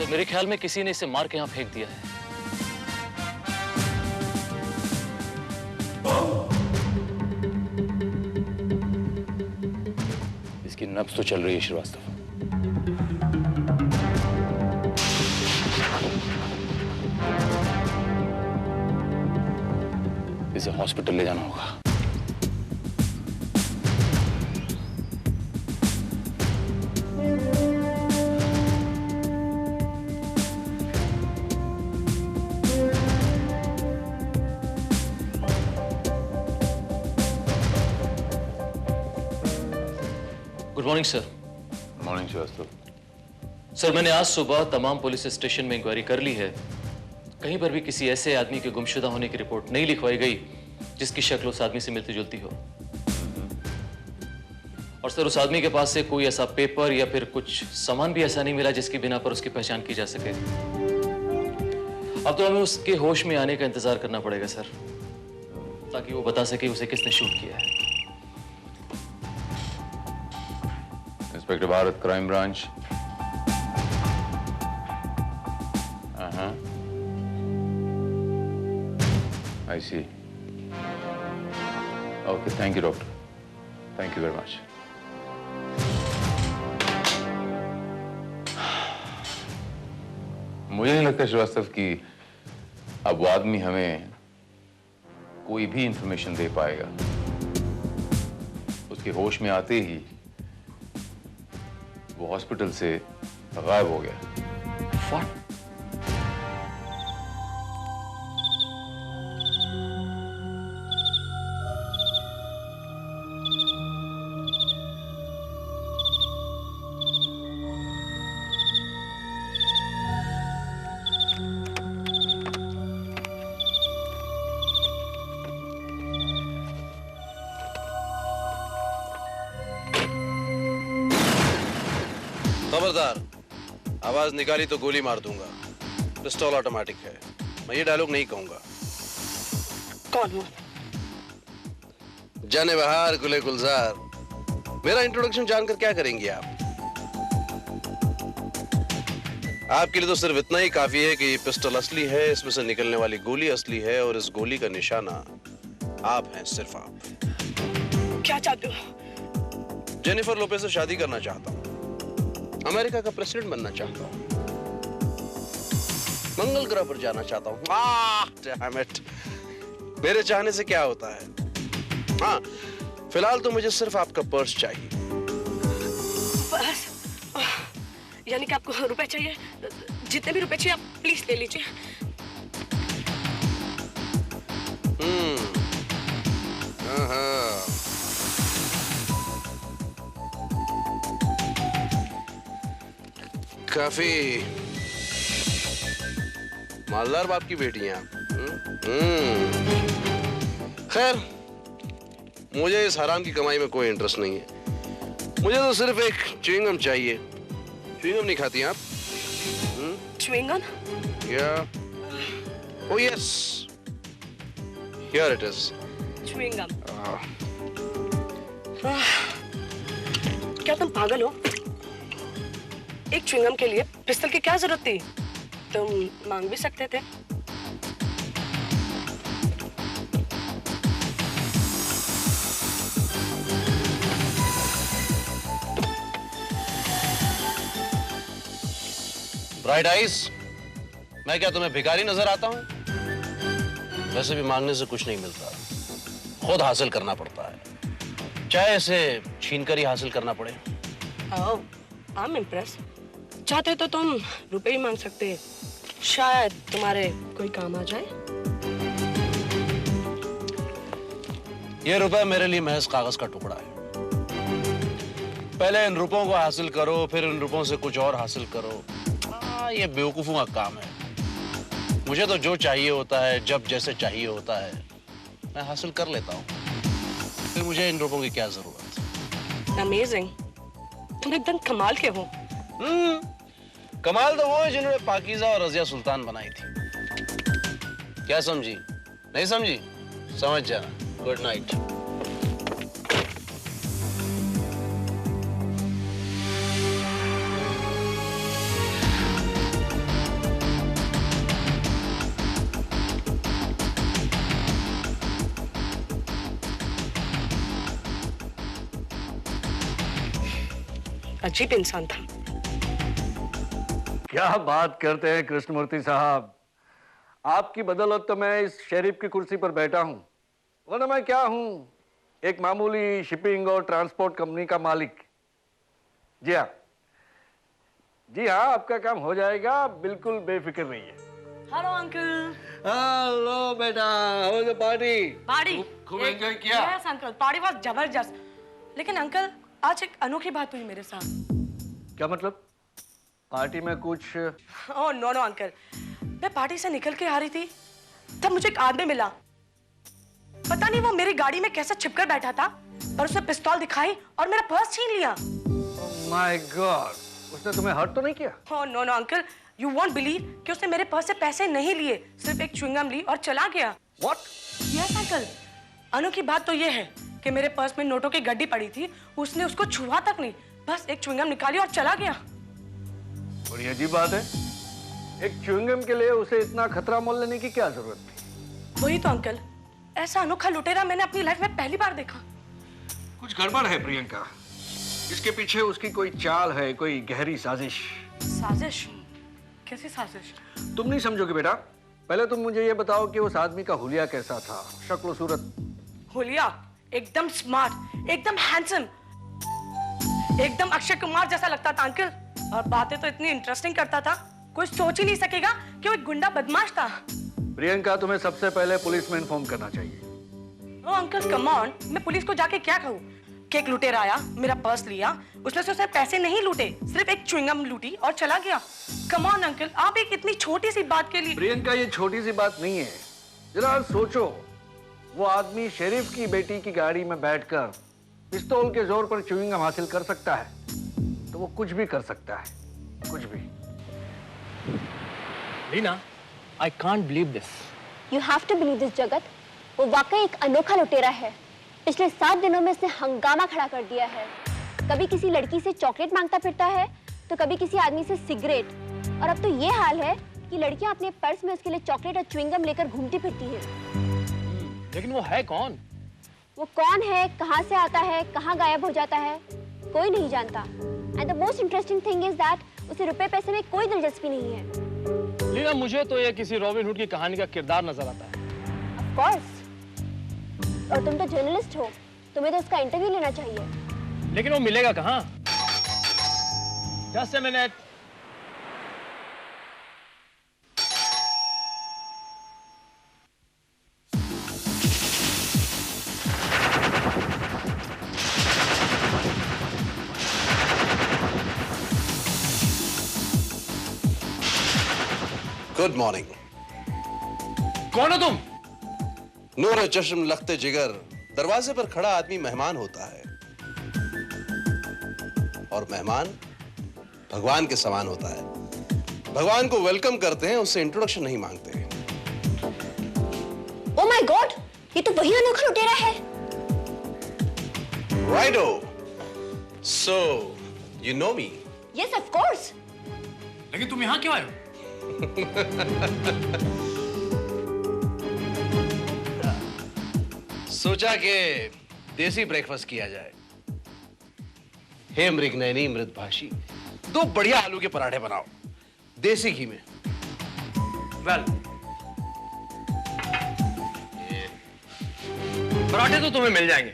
मेरे ख्याल में किसी ने इसे मार के यहां फेंक दिया है। इसकी नब्ज तो चल रही है श्रीवास्तव। इसे हॉस्पिटल ले जाना होगा। Good morning sir. Morning Srivastava. Sir, मैंने आज सुबह तमाम पुलिस स्टेशन में इंक्वायरी कर ली है। कहीं पर भी किसी ऐसे आदमी के गुमशुदा होने की रिपोर्ट नहीं लिखवाई गई जिसकी शक्ल उस आदमी से मिलती जुलती हो। और सर, उस आदमी के पास से कोई ऐसा पेपर या फिर कुछ सामान भी ऐसा नहीं मिला जिसकी बिना पर उसकी पहचान की जा सके। अब तो हमें उसके होश में आने का इंतजार करना पड़ेगा सर, ताकि वो बता सके उसे किसने शूट किया है। Inspector Bharat, crime branch. I see. Okay, thank you, doctor. Thank you very much. मुझे नहीं लगता श्रीवास्तव कि अब वो आदमी हमें कोई भी इंफॉर्मेशन दे पाएगा। उसके होश में आते ही वो हॉस्पिटल से गायब हो गया। What? खबरदार, आवाज निकाली तो गोली मार दूंगा। पिस्टल ऑटोमेटिक है। मैं ये डायलॉग नहीं कहूंगा। कौन हो? जाने बहार गुले गुलजार। मेरा इंट्रोडक्शन जानकर क्या करेंगी आप? आपके लिए तो सिर्फ इतना ही काफी है कि ये पिस्टल असली है, इसमें से निकलने वाली गोली असली है और इस गोली का निशाना आप हैं, सिर्फ आप। क्या चाहते हो? जेनिफर लोपेज से शादी करना चाहता हूं। अमेरिका का प्रेसिडेंट बनना चाहता हूं। मंगल ग्रह पर जाना चाहता हूं। Damn it. मेरे चाहने से क्या होता है? हाँ, फिलहाल तो मुझे सिर्फ आपका पर्स चाहिए। बस? यानी कि आपको रुपए चाहिए? जितने भी रुपए चाहिए आप प्लीज ले लीजिए। काफी मालदार बाप की बेटी हैं आप। खैर, मुझे इस हराम की कमाई में कोई इंटरेस्ट नहीं है। मुझे तो सिर्फ एक च्युइंगम चाहिए। च्युइंगम नहीं खाती आप? Chewing gum? Oh yes, here it is. Chewing gum. क्या तुम पागल हो? एक च्युइंगम के लिए पिस्तल की क्या जरूरत थी? तुम मांग भी सकते थे। ब्राइट आइज, मैं क्या तुम्हें भिखारी नजर आता हूं? वैसे भी मांगने से कुछ नहीं मिलता, खुद हासिल करना पड़ता है, चाहे इसे छीनकर ही हासिल करना पड़े। Oh, I'm impressed. चाहते तो तुम रुपए ही मांग सकते, शायद तुम्हारे कोई काम आ जाए। ये रुपए मेरे लिए महज कागज का टुकड़ा है। पहले इन रुपयों को हासिल करो, फिर इन रुपयों से कुछ और हासिल करो। ये बेवकूफों का काम है। मुझे तो जो चाहिए होता है, जब जैसे चाहिए होता है, मैं हासिल कर लेता हूँ। फिर मुझे इन रुपयों की क्या जरूरत? Amazing. तुम एकदम कमाल के हो। कमाल तो वो है जिन्होंने पाकीज़ा और रज़िया सुल्तान बनाई थी। क्या समझी? नहीं समझी? समझ जाना। Good night. अजीब इंसान था। क्या बात करते हैं कृष्णमूर्ति साहब, आपकी बदौलत तो मैं इस शेरिफ की कुर्सी पर बैठा हूं, वरना मैं क्या हूं, एक मामूली शिपिंग और ट्रांसपोर्ट कंपनी का मालिक। जी हाँ, जी हाँ, आपका काम हो जाएगा, बिल्कुल बेफिक्र रहिए। Hello uncle. हेलो बेटा, how was the party? Party खूब एंजॉय किया? यस अंकल, पार्टी वाज जबरदस्त। लेकिन अंकल आज एक अनोखी बात हुई मेरे साथ। क्या मतलब? पार्टी में कुछ? ओह नो नो अंकल, मैं पार्टी से निकल के आ रही थी, तब मुझे एक आदमी मिला। पता नहीं वो मेरी गाड़ी में कैसे छिपकर बैठा था और उसे पिस्तौल दिखाई और मेरा पर्स छीन लिया। माय गॉड, उसने तुम्हें हर्ट तो नहीं किया? Oh no no uncle, you won't believe कि उसने मेरे पर्स से पैसे नहीं लिए, सिर्फ एक च्युइंगम ली और चला गया। व्हाट? यस अंकल, अनोखी बात तो ये है कि मेरे पर्स में नोटों की गड्डी पड़ी थी, उसने उसको छुआ तक नहीं, बस एक च्युइंगम निकाली और चला गया। बड़ी अजीब बात है, एक च्युइंगम के लिए उसे इतना खतरा मोल लेने की क्या जरूरत थी? वही तो अंकल, ऐसा अनोखा लुटेरा मैंने अपनी लाइफ में पहली बार देखा। कुछ गड़बड़ है प्रियंका, इसके पीछे उसकी कोई चाल है, कोई गहरी साजिश। साजिश? कैसी साजिश? तुम नहीं समझोगे बेटा, पहले तुम मुझे ये बताओ कि उस आदमी का हुलिया कैसा था, शक्ल सूरत? हुलिया एकदम स्मार्ट, एकदम हैंडसम, एकदम अक्षय कुमार जैसा लगता था अंकल, और बातें तो इतनी इंटरेस्टिंग करता था, कोई सोच ही नहीं सकेगा कि वो एक गुंडा बदमाश था। प्रियंका, तुम्हें सबसे पहले पुलिस में इन्फॉर्म करना चाहिए। ओ अंकल कम ऑन, मैं पुलिस को जाके क्या कहूँ कि एक लुटेरा आया, मेरा पर्स लिया, उसने से पैसे नहीं लूटे, सिर्फ एक च्युइंगम लूटी और चला गया। कम ऑन अंकल, आप एक इतनी छोटी सी बात के लिए। प्रियंका, ये छोटी सी बात नहीं है, जरा सोचो, वो आदमी शेरिफ की बेटी की गाड़ी में बैठकर पिस्तौल के जोर पर च्युइंगम हासिल कर सकता है, तो वो कुछ भी कर सकता है, कुछ भी। Reena, I can't believe this. You have to believe this, जगत। वो वाकई एक अनोखा लुटेरा है। पिछले 7 दिनों में इसने हंगामा खड़ा कर दिया है। कभी किसी लड़की से चॉकलेट मांगता फिरता है, तो कभी किसी आदमी से सिगरेट, और अब तो ये हाल है कि लड़कियां अपने पर्स में उसके लिए चॉकलेट और च्युइंगम लेकर घूमती फिरती हैं। लेकिन वो है कौन? वो कौन है, कहाँ से आता है, कहाँ गायब हो जाता है, कोई नहीं जानता। And the most interesting thing is that उसे रुपए पैसे में कोई दिलचस्पी नहीं है। लीना, मुझे तो ये किसी रॉबिन हुड की कहानी का किरदार नजर आता है। Of course। और तुम तो जर्नलिस्ट हो, तुम्हें तो उसका इंटरव्यू लेना चाहिए। लेकिन वो मिलेगा कहाँ? Just a minute। Good morning. कौन हो तुम? नूर चश्म लखते जिगर, दरवाजे पर खड़ा आदमी मेहमान होता है, और मेहमान भगवान के समान होता है। भगवान को वेलकम करते हैं, उससे इंट्रोडक्शन नहीं मांगते। ओह माय गॉड, ये तो वही अनोखा लुटेरा है। Righto, so you know me? Yes of course. लेकिन तुम यहाँ क्यों आए हो? सोचा कि देसी ब्रेकफास्ट किया जाए। हे मृगनयनी मृदभाषी, 2 बढ़िया आलू के पराठे बनाओ, देसी घी में। वेल, पराठे तो तुम्हें मिल जाएंगे,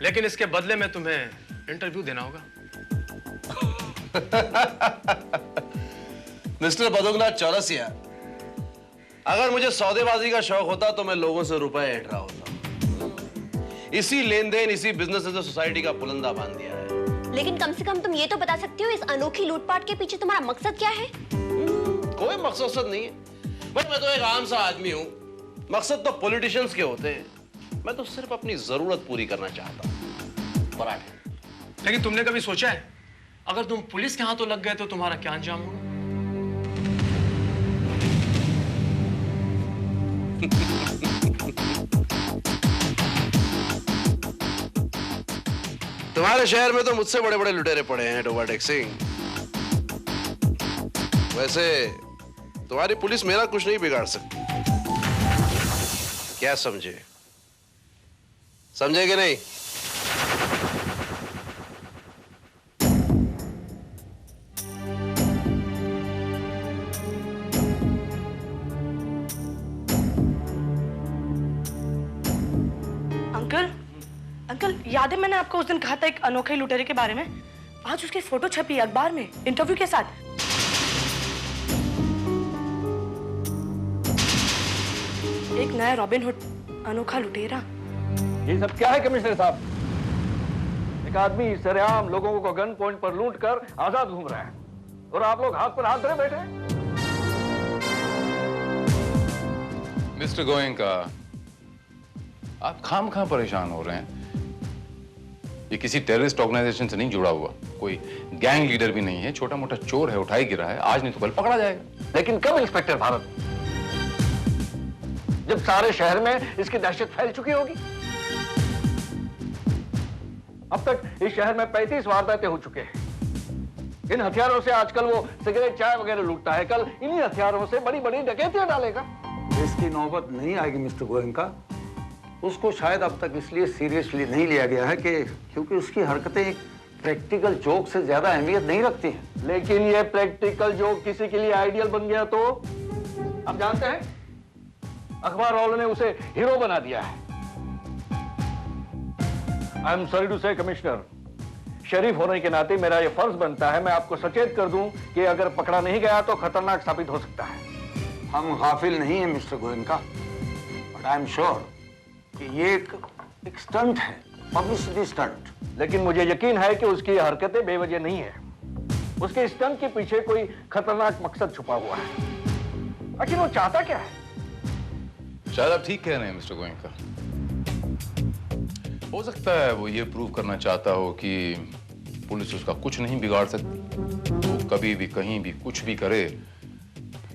लेकिन इसके बदले में तुम्हें इंटरव्यू देना होगा। मिस्टर बदुगनाथ चौरसिया, अगर मुझे सौदेबाजी का शौक होता तो मैं लोगों से रुपए ऐंठ रहा होता। इसी लेन देन, इसी बिजनेस से सोसाइटी का पुलंदा बांध दिया है। लेकिन कम से कम तुम ये तो बता सकते हो, इस अनोखी लूटपाट के पीछे तुम्हारा मकसद क्या है? कोई मकसद नहीं है, बट मैं तो एक आम सा आदमी हूं। मकसद तो पॉलिटिशियंस के होते हैं, मैं तो सिर्फ अपनी जरूरत पूरी करना चाहता हूं। पराठे। लेकिन तुमने कभी सोचा है, अगर तुम पुलिस के हाथों लग गए तो तुम्हारा क्या अंजाम होगा? तुम्हारे शहर में तो मुझसे बड़े बड़े लुटेरे पड़े हैं, ओवरटेक सिंह। वैसे तुम्हारी पुलिस मेरा कुछ नहीं बिगाड़ सकती। क्या समझे? समझे कि नहीं? याद है मैंने आपको उस दिन कहा था एक अनोखे लुटेरे के बारे में? आज उसकी फोटो छपी अखबार में इंटरव्यू के साथ। एक नया रॉबिन हुड, अनोखा लुटेरा। ये सब क्या है कमिश्नर साहब? एक आदमी सरेआम लोगों को गन पॉइंट पर लूट कर आजाद घूम रहा है और आप लोग हाथ पर हाथ धरे बैठे हैं। मिस्टर गोयनका, आप खाम परेशान हो रहे हैं। ये किसी टेररिस्ट ऑर्गेनाइजेशन से नहीं जुड़ा हुआ, कोई गैंग लीडर भी नहीं है, छोटा मोटा चोर है, उठाई गिरा है, आज नहीं तो कल पकड़ा जाएगा। लेकिन कब इंस्पेक्टर भारत? जब सारे शहर में इसकी दहशत फैल चुकी होगी। अब तक इस शहर में 35 वारदातें हो चुके हैं। इन हथियारों से आजकल वो सिगरेट चाय वगैरह लूटता है, कल इन्हीं हथियारों से बड़ी बड़ी डकैतियां डालेगा। इसकी नौबत नहीं आएगी मिस्टर गोयनका। उसको शायद अब तक इसलिए सीरियसली नहीं लिया गया है कि क्योंकि उसकी हरकतें एक प्रैक्टिकल जोक से ज्यादा अहमियत नहीं रखती हैं। लेकिन ये प्रैक्टिकल जोक किसी के लिए आइडियल बन गया तो आप जानते हैं, अखबार वालों ने उसे हीरो बना दिया है। आई एम सॉरी टू से कमिश्नर, शरीफ होने के नाते मेरा यह फर्ज बनता है मैं आपको सचेत कर दूं कि अगर पकड़ा नहीं गया तो खतरनाक साबित हो सकता है। हम गाफिल नहीं है mister Goenka, but I am sure कि ये एक स्टंट है, पब्लिसिटी स्टंट। लेकिन मुझे यकीन है कि उसकी हरकतें बेवजह नहीं है। उसके स्टंट के पीछे कोई खतरनाक मकसद छुपा हुआ है। आखिर वो चाहता क्या है? शायद आप ठीक कह रहे हैं मिस्टर गोयनका। हो सकता है वो ये प्रूव करना चाहता हो कि पुलिस उसका कुछ नहीं बिगाड़ सकती। वो कभी भी कहीं भी कुछ भी करे।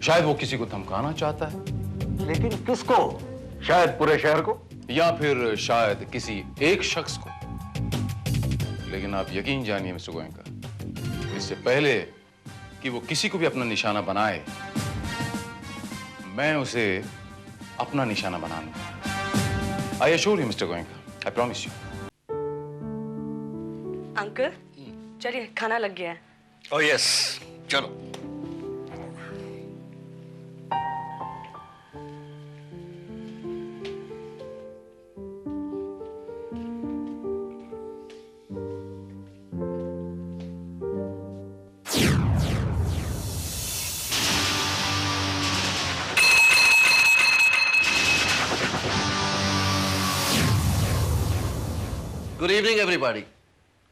शायद वो किसी को धमकाना चाहता है। लेकिन किसको? शायद पूरे शहर को, या फिर शायद किसी एक शख्स को। लेकिन आप यकीन जानिए मिस्टर गोयनका, इससे पहले कि वो किसी को भी अपना निशाना बनाए, मैं उसे अपना निशाना बना लूंगा। I assure you mister Goenka, I promise you. Uncle चलिए, खाना लग गया है। ओह यस, चलो। गुड इवनिंग एवरीबॉडी,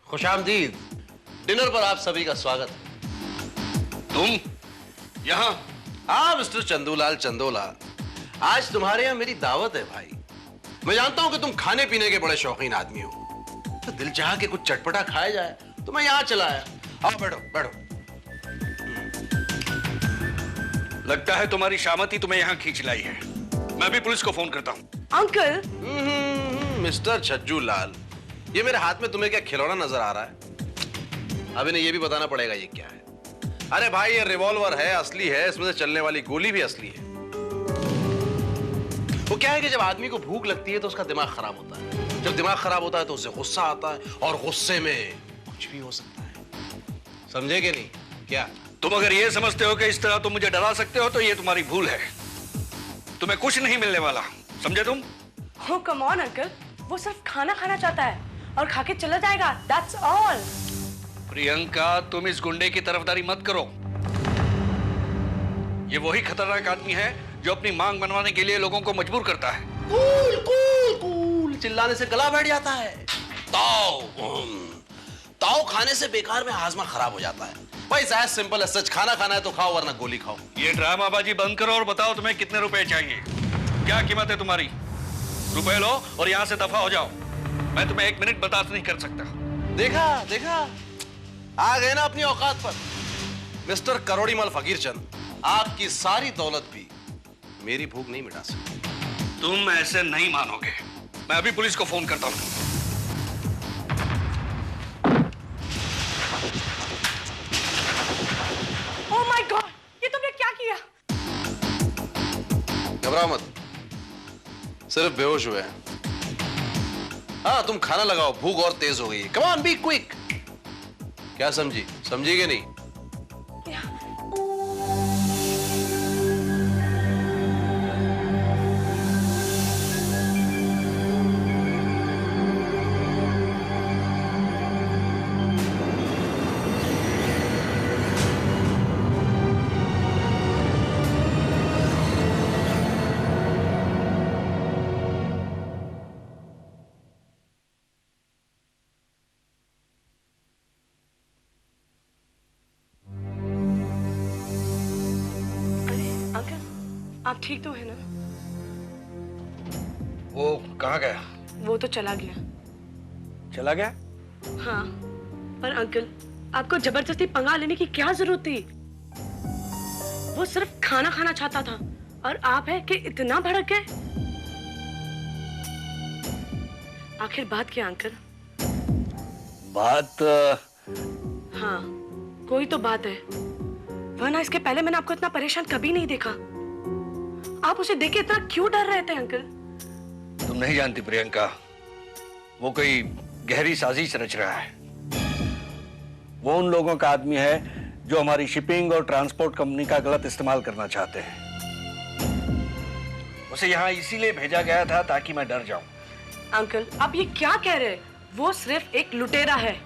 खुशामदीद। डिनर पर आप सभी का स्वागत है। तुम यहाँ? हाँ मिस्टर चंदूलाल चंदोला, आज तुम्हारे यहाँ मेरी दावत है भाई। मैं जानता हूँ कि तुम खाने पीने के बड़े शौकीन आदमी हो, तो दिल चाह के कुछ चटपटा खाया जाए तो मैं यहाँ चला आया। आओ बैठो बैठो। लगता है तुम्हारी शामती तुम्हें यहाँ खींच लाई है। मैं भी पुलिस को फोन करता हूँ। अंकल मिस्टर छज्जू लाल, ये मेरे हाथ में तुम्हें क्या खिलौना नजर आ रहा है? अब इन्हें ये भी बताना पड़ेगा ये क्या है। अरे भाई ये रिवॉल्वर है, असली है, इसमें से चलने वाली गोली भी असली है। वो क्या है कि जब आदमी को भूख लगती है तो उसका दिमाग खराब होता है, जब दिमाग खराब होता है तो उसे गुस्सा आता है, और गुस्से में कुछ भी हो सकता है। समझे कि नहीं? क्या तुम अगर ये समझते हो कि इस तरह तुम मुझे डरा सकते हो तो ये तुम्हारी भूल है। तुम्हें कुछ नहीं मिलने वाला, समझे तुम? हो कम ऑन अंकल, वो सिर्फ खाना खाना चाहता है और खा के चला जाएगा, दैट्स ऑल। प्रियंका, तुम इस गुंडे की तरफदारी मत करो। ये वही खतरनाक आदमी है जो अपनी मांग मनवाने के लिए लोगों को मजबूर करता है। कूल कूल कूल चिल्लाने से गला बैठ जाता है। ताओ ताओ खाने से बेकार में हाजमा खराब हो जाता है। भाई एज सिंपल एज सच, खाना खाना है तो खाओ वरना गोली खाओ। ये ड्रामाबाजी बंद करो और बताओ तुम्हें कितने रुपए चाहिए, क्या कीमत है तुम्हारी? रुपए लो और यहां से दफा हो जाओ। मैं तुम्हें 1 मिनट बर्दाश्त नहीं कर सकता। देखा देखा, आ गए ना अपनी औकात पर। मिस्टर करोड़ीमल फकीर चंद, आपकी सारी दौलत भी मेरी भूख नहीं मिटा सकती। तुम ऐसे नहीं मानोगे। मैं अभी पुलिस को फोन करता हूं। ओह माय गॉड, ये तुमने क्या किया? घबराओ मत, सिर्फ बेहोश हुए हैं। हाँ तुम खाना लगाओ, भूख और तेज हो गई है। Come on be quick. क्या समझी? समझी कि नहीं? आप ठीक तो है ना? वो कहाँ गया? वो तो चला गया। चला गया? हाँ, पर अंकल आपको जबरदस्ती पंगा लेने की क्या जरूरत थी? वो सिर्फ खाना खाना चाहता था और आप है कि इतना भड़क गए। आखिर बात क्या अंकल? बात हाँ, कोई तो बात है, वरना इसके पहले मैंने आपको इतना परेशान कभी नहीं देखा। आप उसे देख के इतना क्यों डर रहे थे अंकल? तुम नहीं जानती प्रियंका, वो कोई गहरी साजिश रच रहा है। वो उन लोगों का आदमी है जो हमारी शिपिंग और ट्रांसपोर्ट कंपनी का गलत इस्तेमाल करना चाहते हैं। उसे यहाँ इसीलिए भेजा गया था ताकि मैं डर जाऊं। अंकल आप ये क्या कह रहे हैं? वो सिर्फ एक लुटेरा है,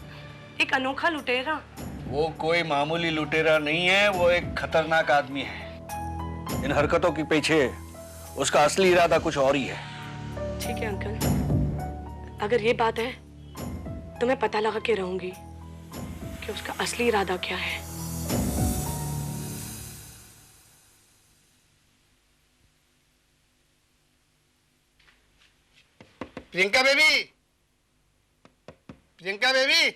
एक अनोखा लुटेरा। वो कोई मामूली लुटेरा नहीं है, वो एक खतरनाक आदमी है। इन हरकतों के पीछे उसका असली इरादा कुछ और ही है। ठीक है अंकल, अगर ये बात है तो मैं पता लगा के रहूंगी कि उसका असली इरादा क्या है। Priyanka baby, Priyanka baby,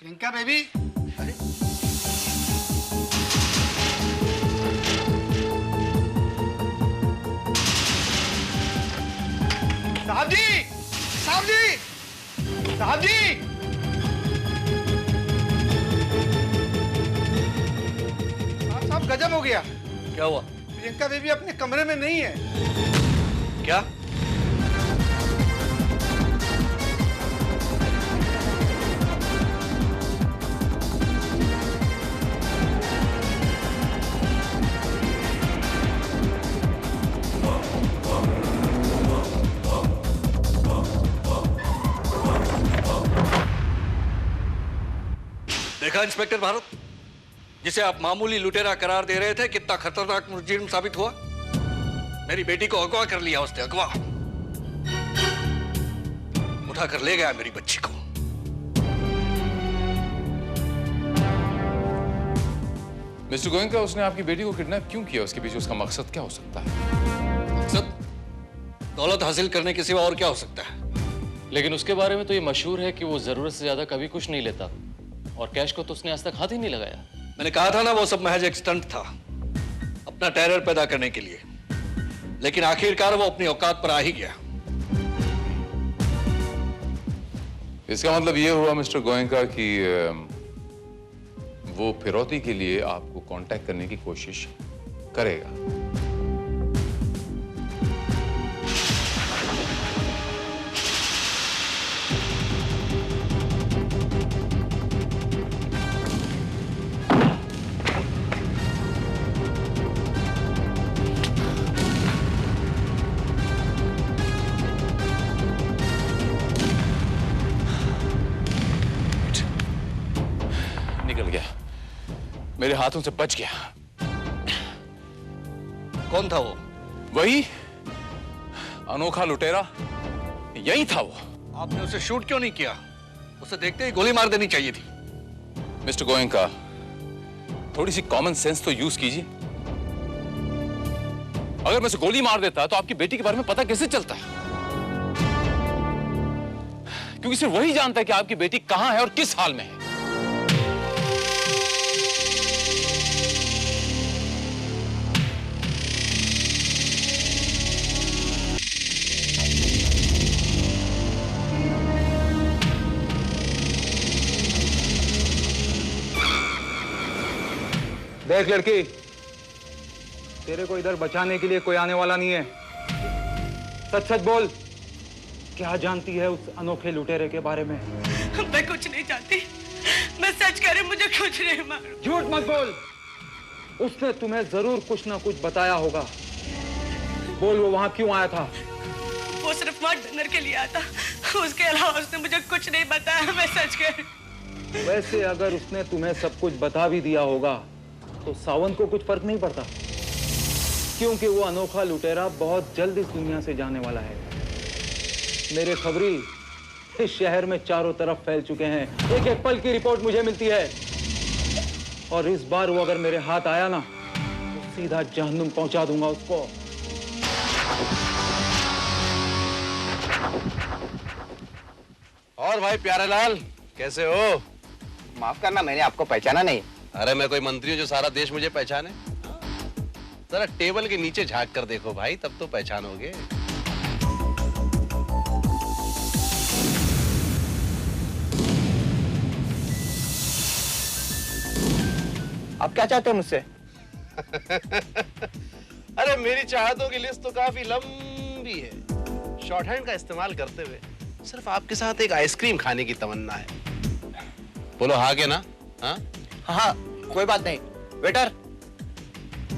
Priyanka baby. अरे साहब जी, साहब जी, साहब जी। साहब गजब हो गया। क्या हुआ? प्रियंका बेबी अपने कमरे में नहीं है। क्या? देखा इंस्पेक्टर भारत, जिसे आप मामूली लुटेरा करार दे रहे थे कितना खतरनाक मुजरिम साबित हुआ। मेरी बेटी को अगवा कर लिया उसने, अगवा उठाकर ले गया मेरी बच्ची को। मिस्टर गोयनका, उसने आपकी बेटी को किडनैप क्यों किया? उसके पीछे उसका मकसद क्या हो सकता है? मकसद दौलत हासिल करने के सिवा और क्या हो सकता है? लेकिन उसके बारे में तो ये मशहूर है कि वो जरूरत से ज्यादा कभी कुछ नहीं लेता, और कैश को तो उसने आज तक हाथ ही नहीं लगाया। मैंने कहा था ना, वो सब महज एक स्टंट था अपना टेरर पैदा करने के लिए, लेकिन आखिरकार वो अपनी औकात पर आ ही गया। इसका मतलब ये हुआ मिस्टर गोयनका कि वो फिरौती के लिए आपको कांटेक्ट करने की कोशिश करेगा। निकल गया, मेरे हाथों से बच गया। कौन था वो? वही अनोखा लुटेरा, यही था वो। आपने उसे शूट क्यों नहीं किया? उसे देखते ही गोली मार देनी चाहिए थी। मिस्टर गोयनका, थोड़ी सी कॉमन सेंस तो यूज कीजिए। अगर मैं उसे गोली मार देता तो आपकी बेटी के बारे में पता कैसे चलता है? क्योंकि सिर्फ वही जानता है कि आपकी बेटी कहां है और किस हाल में है। देख लड़की, तेरे को इधर बचाने के लिए कोई आने वाला नहीं है। सच सच बोल, क्या जानती है उस अनोखे लुटेरे के बारे में? मैं कुछ नहीं जानती, मैं सच कह रही, मुझे कुछ नहीं मालूम। झूठ मत बोल, उसने तुम्हें जरूर कुछ ना कुछ बताया होगा। बोल, वो वहां क्यों आया था? वो सिर्फ वहां डिनर के लिए आया था, उसके अलावा उसने मुझे कुछ नहीं बताया। मैं सच कह रही। वैसे अगर उसने तुम्हें सब कुछ बता भी दिया होगा तो सावंत को कुछ फर्क नहीं पड़ता, क्योंकि वो अनोखा लुटेरा बहुत जल्द इस दुनिया से जाने वाला है। मेरे खबरी इस शहर में चारों तरफ फैल चुके हैं, एक एक पल की रिपोर्ट मुझे मिलती है। और इस बार वो अगर मेरे हाथ आया ना, तो सीधा जहन्नुम पहुंचा दूंगा उसको। और भाई प्यारेलाल, कैसे हो? माफ करना, मैंने आपको पहचाना नहीं। अरे मैं कोई मंत्री हूँ जो सारा देश मुझे पहचाने? जरा टेबल के नीचे झांक कर देखो भाई, तब तो पहचानोगे। आप क्या चाहते हो मुझसे? अरे मेरी चाहतों की लिस्ट तो काफी लंबी है। शॉर्ट हैंड का इस्तेमाल करते हुए सिर्फ आपके साथ एक आइसक्रीम खाने की तमन्ना है। बोलो हाँ के ना? हाँ हाँ, कोई बात नहीं। Waiter,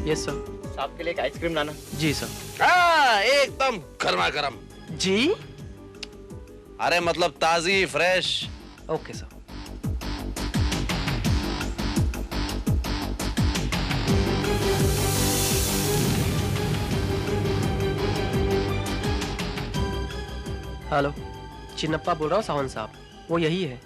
yes sir. साहब के लिए एक आइसक्रीम लाना। जी सर। हाँ, एकदम गर्मा गर्म। जी? अरे मतलब ताजी, fresh. Okay sir. Hello, Chinnappa बोल रहा हूँ सावंत साहब, वो यही है।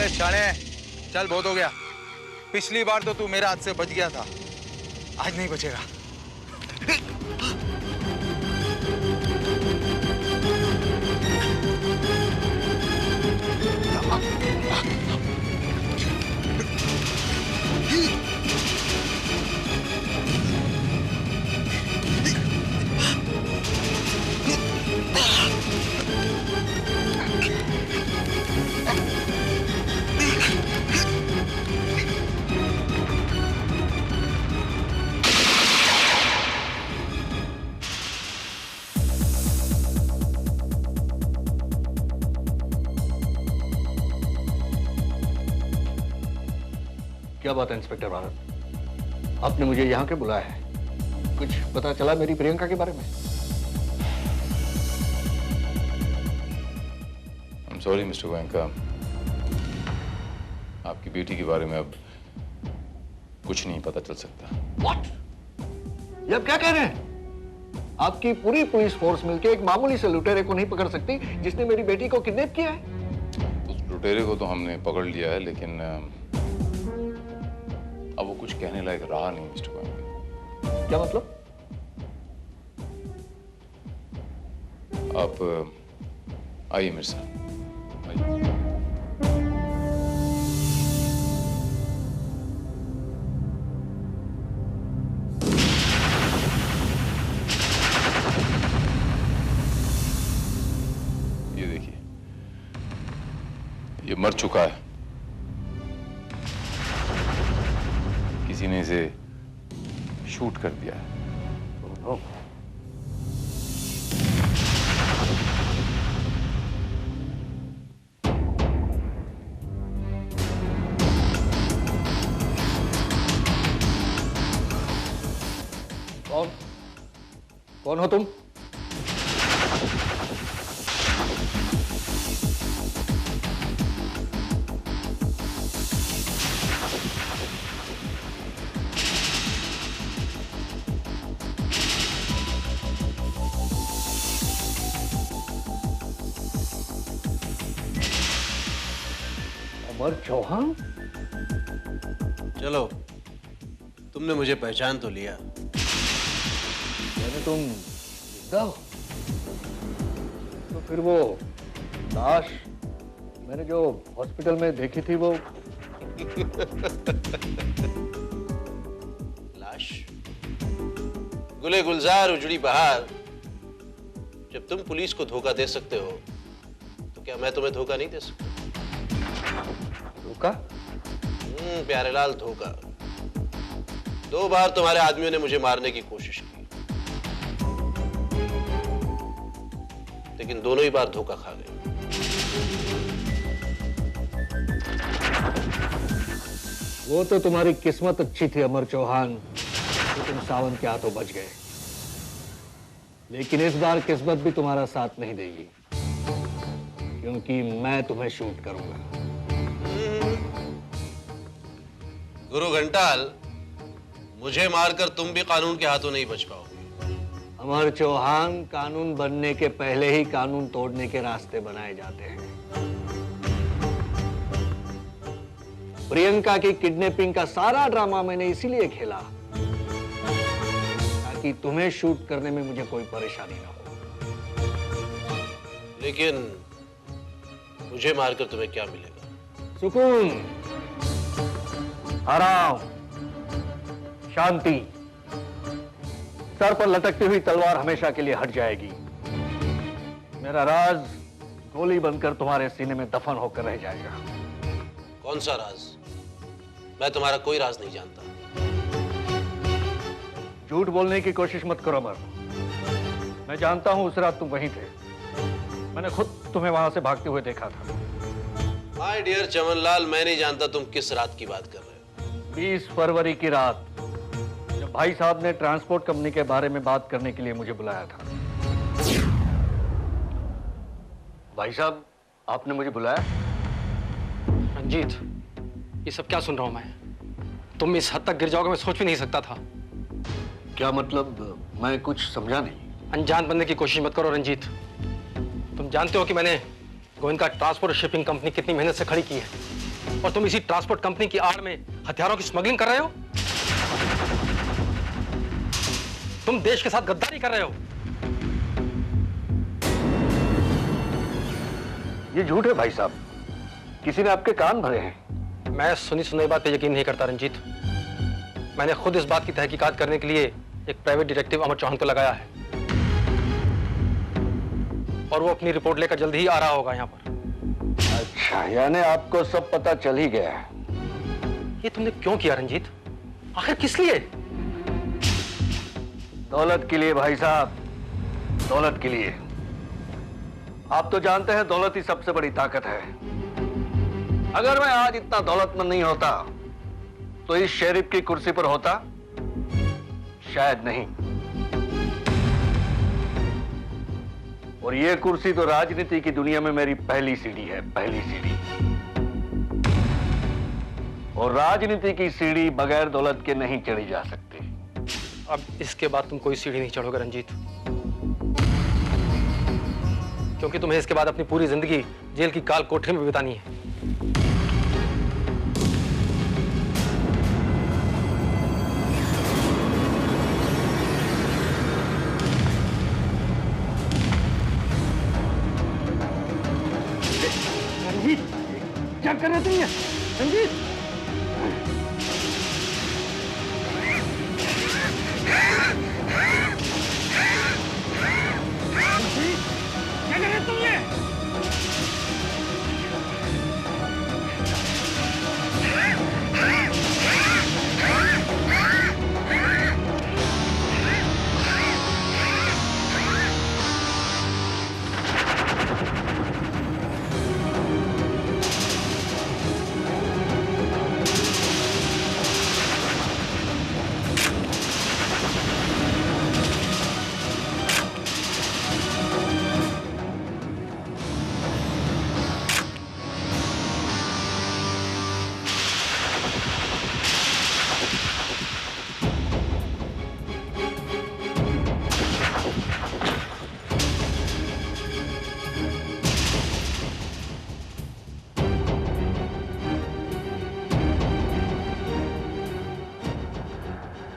शाणे, चल बहुत हो गया। पिछली बार तो तू मेरे हाथ से बच गया था, आज नहीं बचेगा। क्या बात है इंस्पेक्टर भारत, आपने मुझे यहाँ के बुलाया है? कुछ पता चला मेरी प्रियंका के बारे में? I'm sorry, मिस्टर गोयनका, आपकी बेटी के बारे में अब कुछ नहीं पता चल सकता। What? ये आप क्या कह रहे हैं? आपकी पूरी पुलिस फोर्स मिलकर एक मामूली से लुटेरे को नहीं पकड़ सकती जिसने मेरी बेटी को किडनैप किया है? उस लुटेरे को तो हमने पकड़ लिया है, लेकिन अब वो कुछ कहने लायक रहा नहीं मिस्टर गोयनका। क्या मतलब? आप आइए मेरे साथ, आइए। ये देखिए, ये मर चुका है। किसी ने इसे शूट कर दिया है। कौन हो तुम? अमर चौहान? चलो, तुमने मुझे पहचान तो लिया। यानी तुम जिंदा हो? तो फिर वो लाश मैंने जो हॉस्पिटल में देखी थी, वो लाश, गुले गुलजार उजड़ी बहार, जब तुम पुलिस को धोखा दे सकते हो तो क्या मैं तुम्हें धोखा नहीं दे सकता? धोखा? प्यारेलाल, धोखा। 2 बार तुम्हारे आदमियों ने मुझे मारने की कोशिश की, लेकिन दोनों ही बार धोखा खा गए। वो तो तुम्हारी किस्मत अच्छी थी अमर चौहान, तो तुम सावंत के हाथों बच गए। लेकिन इस बार किस्मत भी तुम्हारा साथ नहीं देगी, क्योंकि मैं तुम्हें शूट करूंगा। गुरु घंटाल, मुझे मारकर तुम भी कानून के हाथों नहीं बच पाओगे। अमर चौहान, कानून बनने के पहले ही कानून तोड़ने के रास्ते बनाए जाते हैं। प्रियंका की किडनैपिंग का सारा ड्रामा मैंने इसीलिए खेला ताकि तुम्हें शूट करने में मुझे कोई परेशानी ना हो। लेकिन मुझे मारकर तुम्हें क्या मिलेगा? सुकून, आराम, शांति। सर पर लटकती हुई तलवार हमेशा के लिए हट जाएगी। मेरा राज गोली बनकर तुम्हारे सीने में दफन होकर रह जाएगा। कौन सा राज? मैं तुम्हारा कोई राज नहीं जानता। झूठ बोलने की कोशिश मत करो अमर। मैं जानता हूं उस रात तुम वहीं थे। मैंने खुद तुम्हें वहां से भागते हुए देखा था। माय डियर चमनलाल, मैं नहीं जानता तुम किस रात की बात कर रहे हो। 20 फरवरी की रात, जब भाई साहब ने ट्रांसपोर्ट कंपनी के बारे में बात करने के लिए मुझे बुलाया था। भाई साहब, आपने मुझे बुलाया? रंजीत, ये सब क्या सुन रहा हूं मैं? तुम इस हद तक गिर जाओगे मैं सोच भी नहीं सकता था। क्या मतलब? मैं कुछ समझा नहीं। अनजान बनने की कोशिश मत करो रंजीत। तुम जानते हो कि मैंने गोविंद ट्रांसपोर्ट शिपिंग कंपनी कितनी मेहनत से खड़ी की है, और तुम इसी ट्रांसपोर्ट कंपनी की आड़ में हथियारों की स्मगलिंग कर रहे हो। तुम देश के साथ गद्दारी कर रहे हो। ये झूठ है भाई साहब, किसी ने आपके कान भरे हैं। मैं सुनी सुनाई बात पे यकीन नहीं करता रंजीत। मैंने खुद इस बात की तहकीकात करने के लिए एक प्राइवेट डिटेक्टिव अमर चौहान को लगाया है, और वो अपनी रिपोर्ट लेकर जल्दी ही आ रहा होगा यहाँ पर। अच्छा, यानी आपको सब पता चल ही गया है। ये तुमने क्यों किया रंजीत? आखिर किस लिए? दौलत के लिए भाई साहब, दौलत के लिए। आप तो जानते हैं दौलत ही सबसे बड़ी ताकत है। अगर मैं आज इतना दौलतमंद नहीं होता तो इस शेरिफ की कुर्सी पर होता? शायद नहीं। और ये कुर्सी तो राजनीति की दुनिया में मेरी पहली सीढ़ी है, पहली सीढ़ी। और राजनीति की सीढ़ी बगैर दौलत के नहीं चढ़ी जा सकती। अब इसके बाद तुम कोई सीढ़ी नहीं चढ़ोगे रंजीत, क्योंकि तुम्हें इसके बाद अपनी पूरी जिंदगी जेल की काल कोठरी में बितानी है। रंजीत, क्या कर रहे तुम ये? रंजीत, क्या कर रहे तुम ये?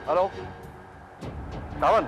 हेलो सावन,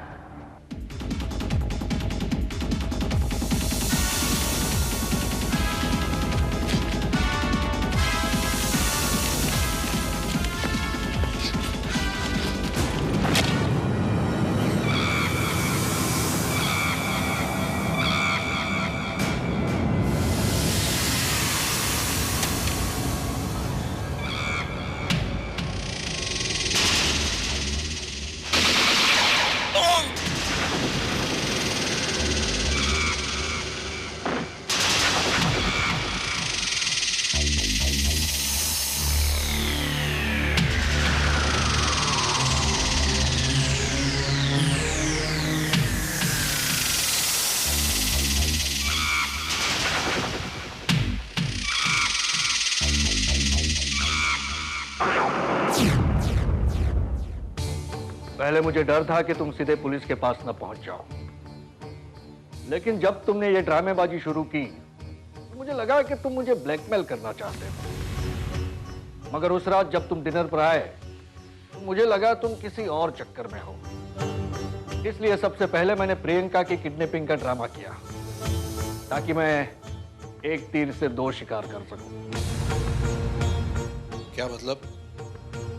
पहले मुझे डर था कि तुम सीधे पुलिस के पास न पहुंच जाओ, लेकिन जब तुमने ये ड्रामेबाजी शुरू की तो मुझे लगा कि तुम मुझे ब्लैकमेल करना चाहते हो। मगर उस रात जब तुम डिनर पर आए तो मुझे लगा तुम किसी और चक्कर में हो। इसलिए सबसे पहले मैंने प्रियंका की किडनैपिंग का ड्रामा किया, ताकि मैं एक तीर से दो शिकार कर सकूं। क्या मतलब?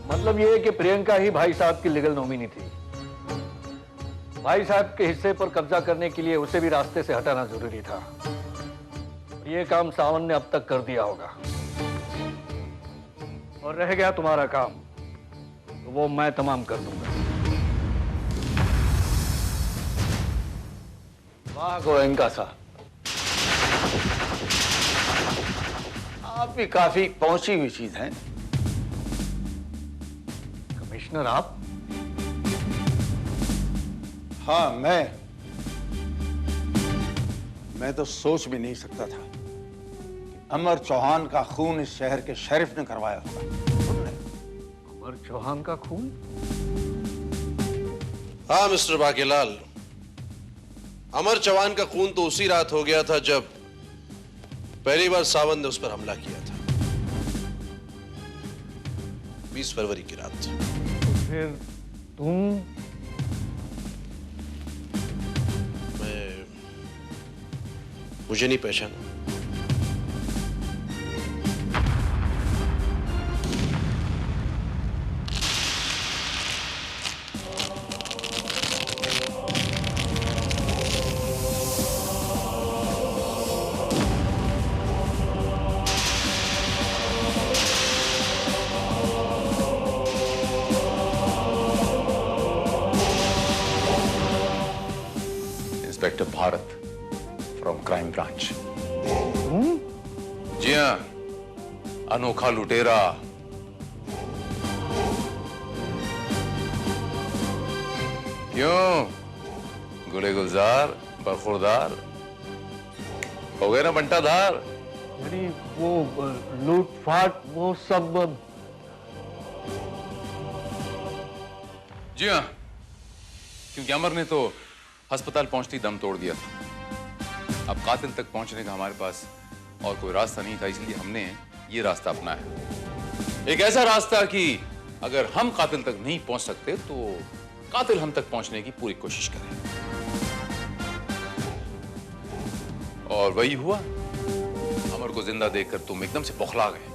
मतलब ये कि प्रियंका ही भाई साहब की लीगल नॉमिनी थी। भाई साहब के हिस्से पर कब्जा करने के लिए उसे भी रास्ते से हटाना जरूरी था। ये काम सावन ने अब तक कर दिया होगा, और रह गया तुम्हारा काम, तो वो मैं तमाम कर दूंगा। वाह गोयनका साहब, आप भी काफी पहुंची हुई चीज हैं। कमिश्नर आप? हाँ, मैं तो सोच भी नहीं सकता था कि अमर चौहान का खून इस शहर के शेरिफ ने करवाया होगा। अमर चौहान का खून? हाँ मिस्टर बाकीलाल, अमर चौहान का खून तो उसी रात हो गया था जब पहली बार सावन ने उस पर हमला किया था। 20 फरवरी की रात। फिर तुम? मुझे नहीं पहचाना। Inspector Bharat from crime branch. जी हाँ, अनोखा लुटेरा। क्यों गुले गुलजार बरखुरदार हो गए ना बंटाधार? अरे वो लूटफाट वो सब। जी हाँ, क्योंकि अमर ने तो अस्पताल पहुंचते ही दम तोड़ दिया था। अब कातिल तक पहुंचने का हमारे पास और कोई रास्ता नहीं था, इसलिए हमने ये रास्ता अपनाया। एक ऐसा रास्ता कि अगर हम कातिल तक नहीं पहुंच सकते तो कातिल हम तक पहुंचने की पूरी कोशिश करें। और वही हुआ। अमर को जिंदा देखकर तुम एकदम से बौखला गए,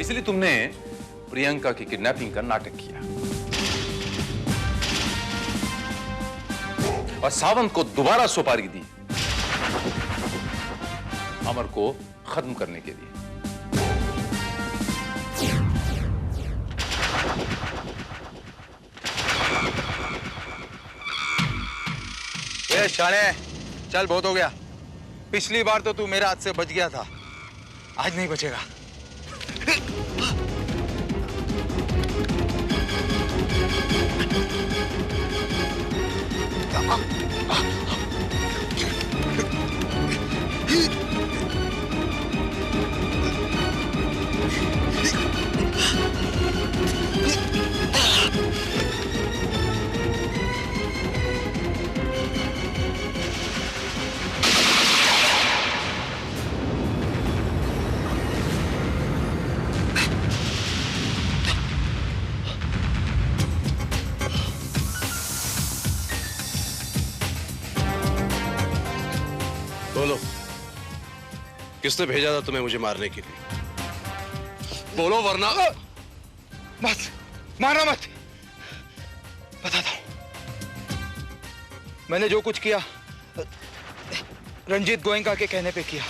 इसलिए तुमने प्रियंका की किडनैपिंग का नाटक किया और सावंत को दोबारा सुपारी दी अमर को खत्म करने के लिए। ए शाने, चल बहुत हो गया। पिछली बार तो तू मेरे हाथ से बच गया था, आज नहीं बचेगा। बोलो, किसने भेजा था तुम्हें मुझे मारने के लिए? बोलो वरना। मत मारना मत, बताता हूं। मैंने जो कुछ किया रंजीत गोयनका के कहने पे किया।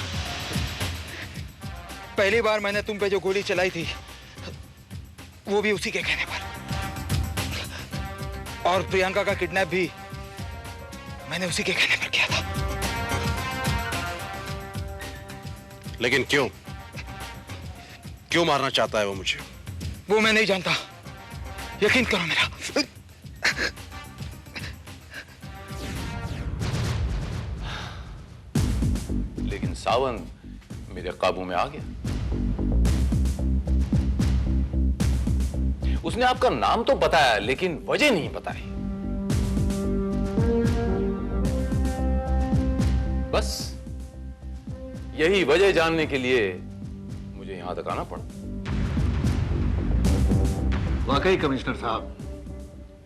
पहली बार मैंने तुम पे जो गोली चलाई थी वो भी उसी के कहने पर, और प्रियंका का किडनैप भी मैंने उसी के कहने पर किया था। लेकिन क्यों क्यों मारना चाहता है वो मुझे? वो मैं नहीं जानता, यकीन करो मेरा। लेकिन सावंत मेरे काबू में आ गया। उसने आपका नाम तो बताया लेकिन वजह नहीं बताई। बस यही वजह जानने के लिए मुझे यहां तक आना पड़ा। वाकई कमिश्नर साहब,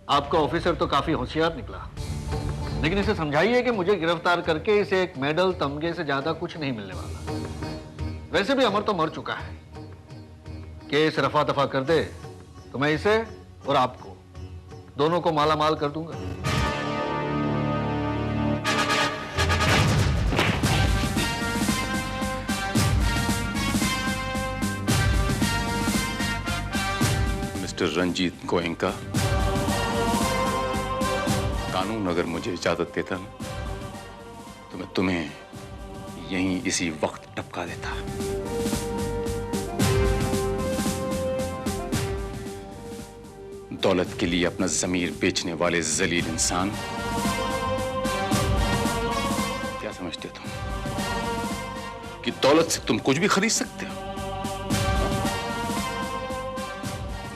आपका ऑफिसर तो काफी होशियार निकला, लेकिन इसे समझाइए कि मुझे गिरफ्तार करके इसे एक मेडल तमगे से ज्यादा कुछ नहीं मिलने वाला। वैसे भी अमर तो मर चुका है। केस रफा दफा कर दे तो मैं इसे और आपको दोनों को माला माल कर दूंगा। मिस्टर रंजीत गोयनका, कानून अगर मुझे इजाजत देता ना तो मैं तुम्हें यहीं इसी वक्त टपका देता। दौलत के लिए अपना जमीर बेचने वाले जलील इंसान, क्या समझते तुम कि दौलत से तुम कुछ भी खरीद सकते हो?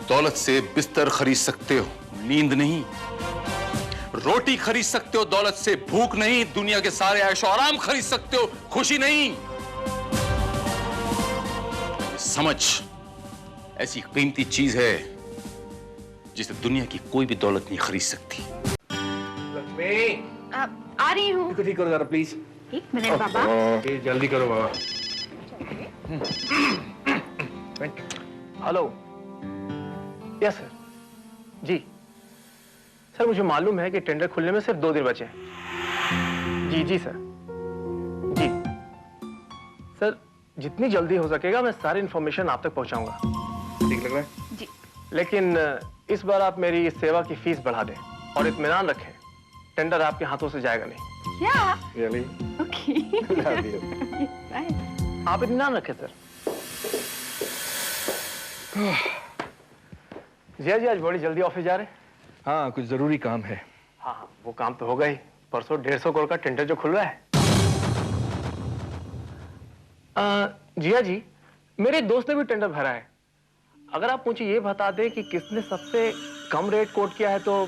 दौलत से बिस्तर खरीद सकते हो, नींद नहीं। रोटी खरीद सकते हो दौलत से, भूख नहीं। दुनिया के सारे ऐशो आराम खरीद सकते हो, खुशी नहीं। समझ ऐसी कीमती चीज है जिसे दुनिया की कोई भी दौलत नहीं खरीद सकती। आ रही हूँ। ठीक करो जरा प्लीज। एक मिनट बाबा। जल्दी करो बाबा। हेलो। Yes sir. जी सर, मुझे मालूम है कि टेंडर खुलने में सिर्फ 2 दिन बचे हैं। जी जी सर। जी सर, जितनी जल्दी हो सकेगा मैं सारी इंफॉर्मेशन आप तक पहुंचाऊंगा। ठीक लग रहा है? जी। लेकिन इस बार आप मेरी सेवा की फीस बढ़ा दें और इत्मीनान रखें, टेंडर आपके हाथों से जाएगा नहीं। क्या? Really? ओके। आप इत्मीनान रखें सर। जिया जी आज बड़ी जल्दी ऑफिस जा रहे हैं? हाँ, कुछ जरूरी काम है। हाँ हाँ, वो काम तो होगा ही। परसों 150 करोड़ का टेंडर जो खुल रहा है। जिया जी, मेरे दोस्त ने भी टेंडर भरा है। अगर आप मुझे ये बता दें कि किसने सबसे कम रेट कोट किया है तो।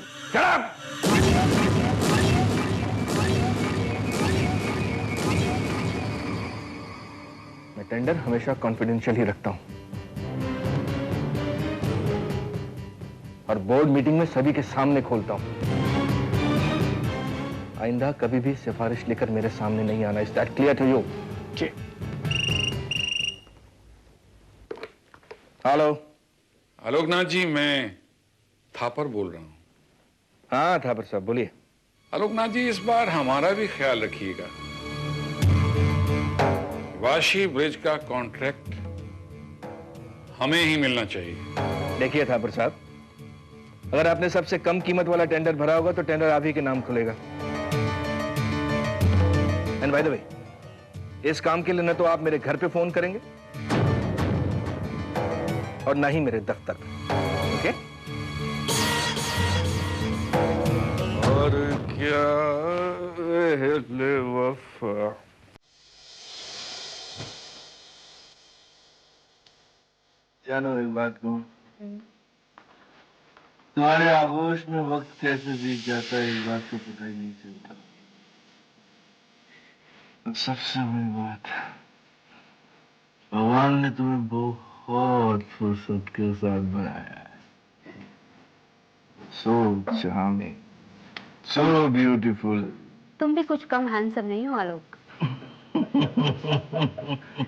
मैं टेंडर हमेशा कॉन्फिडेंशियल ही रखता हूं और बोर्ड मीटिंग में सभी के सामने खोलता हूं। आइंदा कभी भी सिफारिश लेकर मेरे सामने नहीं आना। Is that clear to you? जी। हेलो। आलोकनाथ जी, मैं थापर बोल रहा हूं। हाँ थापर साहब बोलिए। आलोकनाथ जी, इस बार हमारा भी ख्याल रखिएगा। वाशी ब्रिज का कॉन्ट्रैक्ट हमें ही मिलना चाहिए। देखिए थापर साहब, अगर आपने सबसे कम कीमत वाला टेंडर भरा होगा तो टेंडर आप ही के नाम खुलेगा। एंड बाय द वे, इस काम के लिए न तो आप मेरे घर पे फोन करेंगे और ना ही मेरे दफ्तर पे। ओके? और क्या है वफा। जानो एक बात कहूं, तुम्हारे आगोश में वक्त कैसे बीत जाता है इस बात को पता ही नहीं चलता। सबसे बड़ी बात, भगवान ने तुम्हें बहुत फुर्सत के साथ बनाया है। सो चार्मिंग, सो ब्यूटीफुल। तुम भी कुछ कम हैंडसम नहीं हो आलोक।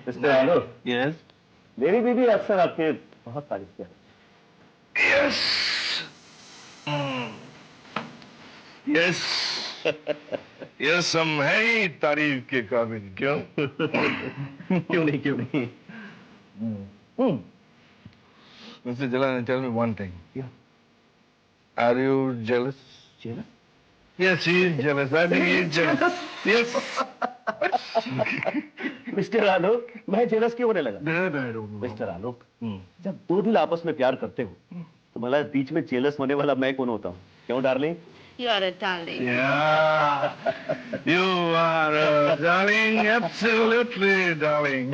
मिस्टर आलोक। यस। मेरी बीवी अक्सर आपके बहुत तारीफ करती है। यस यस यस, हम है ही तारीफ के काबिल। क्यों? क्यों नहीं, क्यों नहीं। Mr. Jalan, tell me one thing. Yeah. Are you jealous? Jealous? Yes, he is jealous. I think he is jealous. Yes. Mister Alok, मैं जेलस क्यों होने लगा? I don't know. मिस्टर आलोक, जब 2 दिल आपस में प्यार करते हो तो मला बीच में जेलस होने वाला मैं कौन होता हूँ? क्यों darling? You are a darling. Yeah. You are a darling, absolutely darling.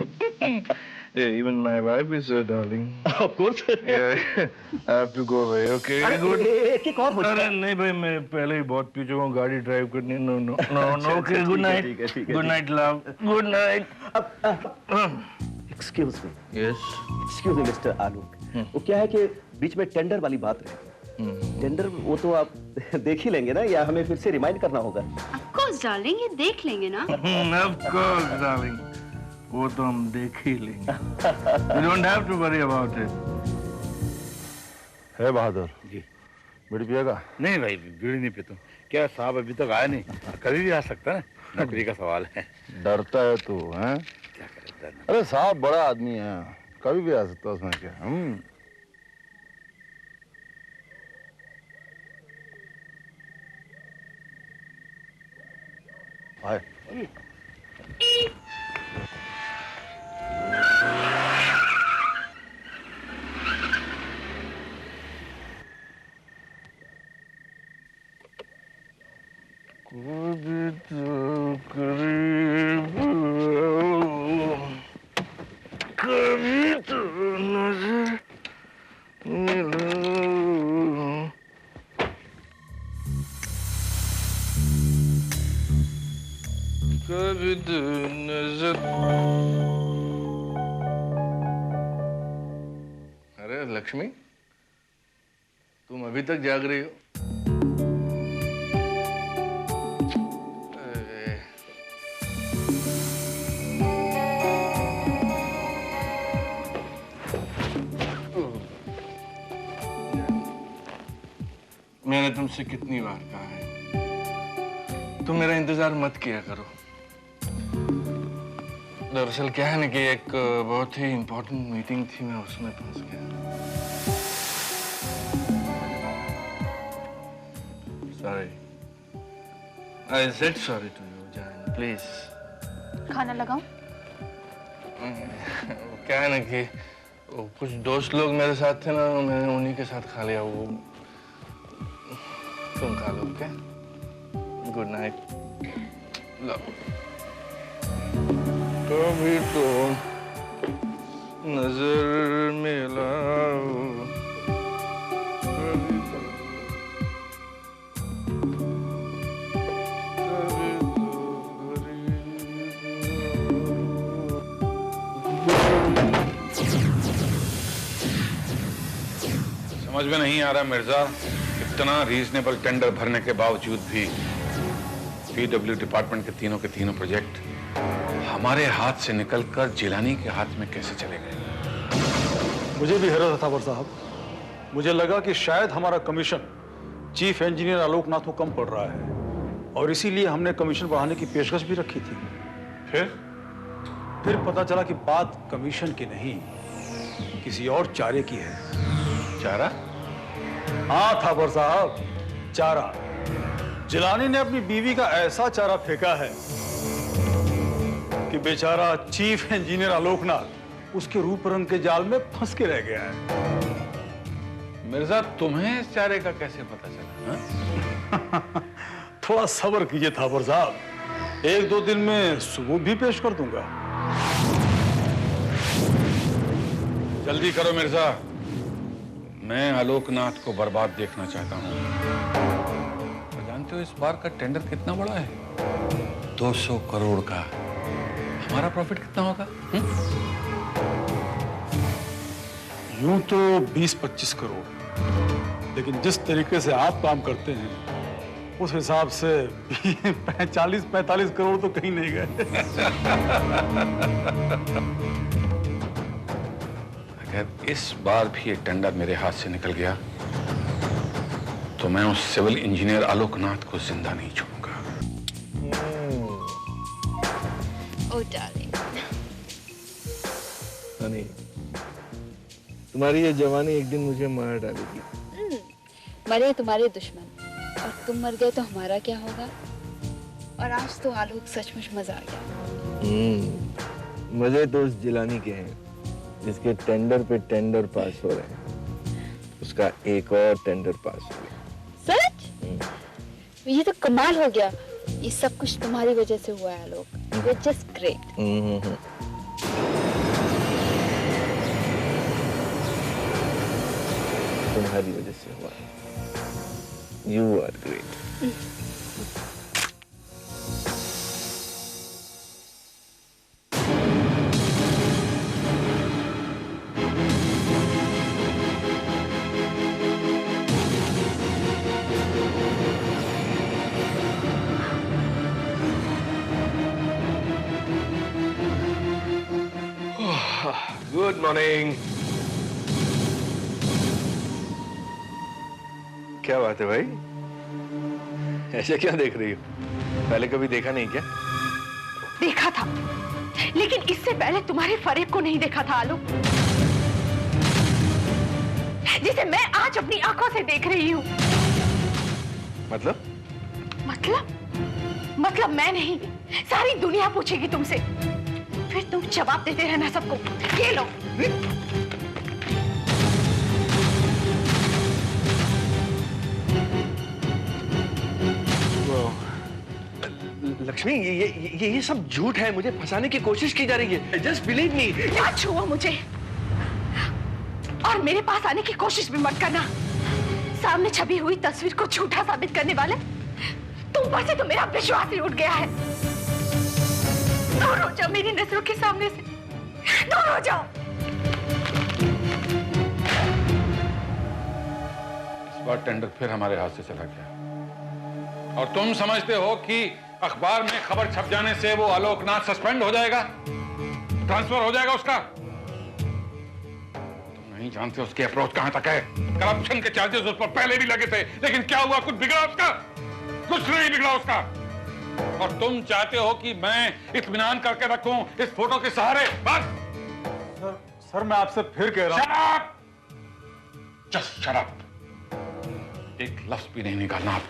Yeah, even my wife is a darling. Of course. Yeah, I have to go away. Okay. अरे Good. एक और पूछना अरे है। नहीं भाई, मैं पहले ही बहुत पी चुका हूँ गाड़ी ड्राइव करनी। No no no no. Okay, good night. Good night love. Good night. Excuse me. Yes. Excuse me, Mr. Alok. वो क्या है कि बीच में टेंडर वाली बात रही। टेंडर वो तो आप देख ही लेंगे ना, या हमें फिर से रिमाइंड करना होगा? Of course, darling, ये देख लेंगे ना। Of course, darling. वो तो हम देख ही लेंगे। You don't have to worry about it. है बहादुर जी, बीड़ी पिएगा? नहीं भाई, बीड़ी नहीं पीता। क्या साहब अभी तक आया नहीं, कभी भी आ सकता है, नौकरी का सवाल है। डरता है तू, हैं? क्या करे, अरे साहब बड़ा आदमी है, कभी भी आ सकता है, उसमें क्या? आए। कभी तो करीब कभी तो नजर मिलो। कभी तो नजर। अरे लक्ष्मी, तुम अभी तक जाग रही हो? मैंने तुमसे कितनी बार कहा है, तुम मेरा इंतजार मत किया करो। दरअसल क्या है ना कि एक बहुत ही इम्पोर्टेंट मीटिंग थी, मैं उसमें फंस गया। Sorry, I said sorry to you जान, प्लीज। खाना लगाऊं? क्या है ना कि कुछ दोस्त लोग मेरे साथ थे ना, मैंने उन्हीं के साथ खा लिया। वो तुम खा लो, क्या? Good night love. कभी तो नजर मिलाओ, कभी तो समझ में नहीं आ रहा मिर्जा, इतना रीजनेबल टेंडर भरने के बावजूद भी पीडब्ल्यू डिपार्टमेंट के तीनों प्रोजेक्ट हमारे हाथ से निकलकर जिलानी के हाथ में कैसे चले गए? मुझे भी हैरत था साहब। मुझे लगा कि शायद हमारा कमीशन चीफ इंजीनियर आलोकनाथ को कम पड़ रहा है और इसीलिए हमने कमीशन बढ़ाने की पेशकश भी रखी थी। फिर पता चला कि बात कमीशन की नहीं, किसी और चारे की है। चारा? हाँ थापर साहब, चारा। जिलानी ने अपनी बीवी का ऐसा चारा फेंका है कि बेचारा चीफ इंजीनियर आलोकनाथ उसके रूप रंग के जाल में फंस के रह गया है। मिर्जा, तुम्हें इस चारे का कैसे पता चला? थोड़ा सब्र कीजिए थापर साहब, 1-2 दिन में सबूत भी पेश कर दूंगा। जल्दी करो मिर्जा, मैं आलोकनाथ को बर्बाद देखना चाहता हूं। तो जानते हो इस बार का टेंडर कितना बड़ा है? 200 करोड़ का। हमारा प्रॉफिट कितना होगा? यूं तो 20-25 करोड़, लेकिन जिस तरीके से आप काम करते हैं उस हिसाब से 40-45 करोड़ तो कहीं नहीं गए। अगर इस बार भी ये टेंडर मेरे हाथ से निकल गया तो मैं उस सिविल इंजीनियर आलोकनाथ को जिंदा नहीं छोड़ूंगा। Oh, darling. हनी, तुम्हारी ये जवानी एक दिन मुझे मार डालेगी। मरे तुम्हारे दुश्मन, और तुम मर गए तो हमारा क्या होगा? और आज तो आलोक सचमुच मजा आ गया। मजे तो उस जिलानी के हैं जिसके टेंडर पे टेंडर पास हो रहे हैं। उसका एक और टेंडर पास हो गया। सच? ये तो कमाल हो गया। ये सब कुछ तुम्हारी वजह से हुआ है आलोक। You're just great. तुम्हारी वजह से हुआ। You are great. Good morning. क्या बात है भाई, ऐसे क्या देख रही हो? पहले कभी देखा नहीं क्या? देखा था, लेकिन इससे पहले तुम्हारे फरेब को नहीं देखा था आलोक, जिसे मैं आज अपनी आंखों से देख रही हूँ। मतलब? मतलब मैं नहीं, सारी दुनिया पूछेगी तुमसे, फिर तुम जवाब देते रहना सबको। ये लो। लक्ष्मी, ये सब झूठ है, मुझे फंसाने की कोशिश की जा रही है। Just believe me. मत छुओ मुझे, और मेरे पास आने की कोशिश भी मत करना। सामने छपी हुई तस्वीर को झूठा साबित करने वाले तुम पर से तो मेरा विश्वास ही उठ गया है। दूर हो जाओ मेरी नजरों के सामने से, दूर हो जाओ। इस बार टेंडर फिर हमारे हाथ से चला गया, और तुम समझते हो कि अखबार में खबर छप जाने से वो आलोकनाथ सस्पेंड हो जाएगा, ट्रांसफर हो जाएगा उसका? तुम नहीं जानते उसकी अप्रोच कहां तक है। करप्शन के चार्जेस उस पर पहले भी लगे थे, लेकिन क्या हुआ? कुछ बिगड़ा उसका? कुछ नहीं बिगड़ा उसका। और तुम चाहते हो कि मैं इत्मीनान करके रखूं इस फोटो के सहारे? बस। सर मैं आपसे फिर कह रहा हूं। Just shut up. एक लफ्ज भी नहीं निकालना आप।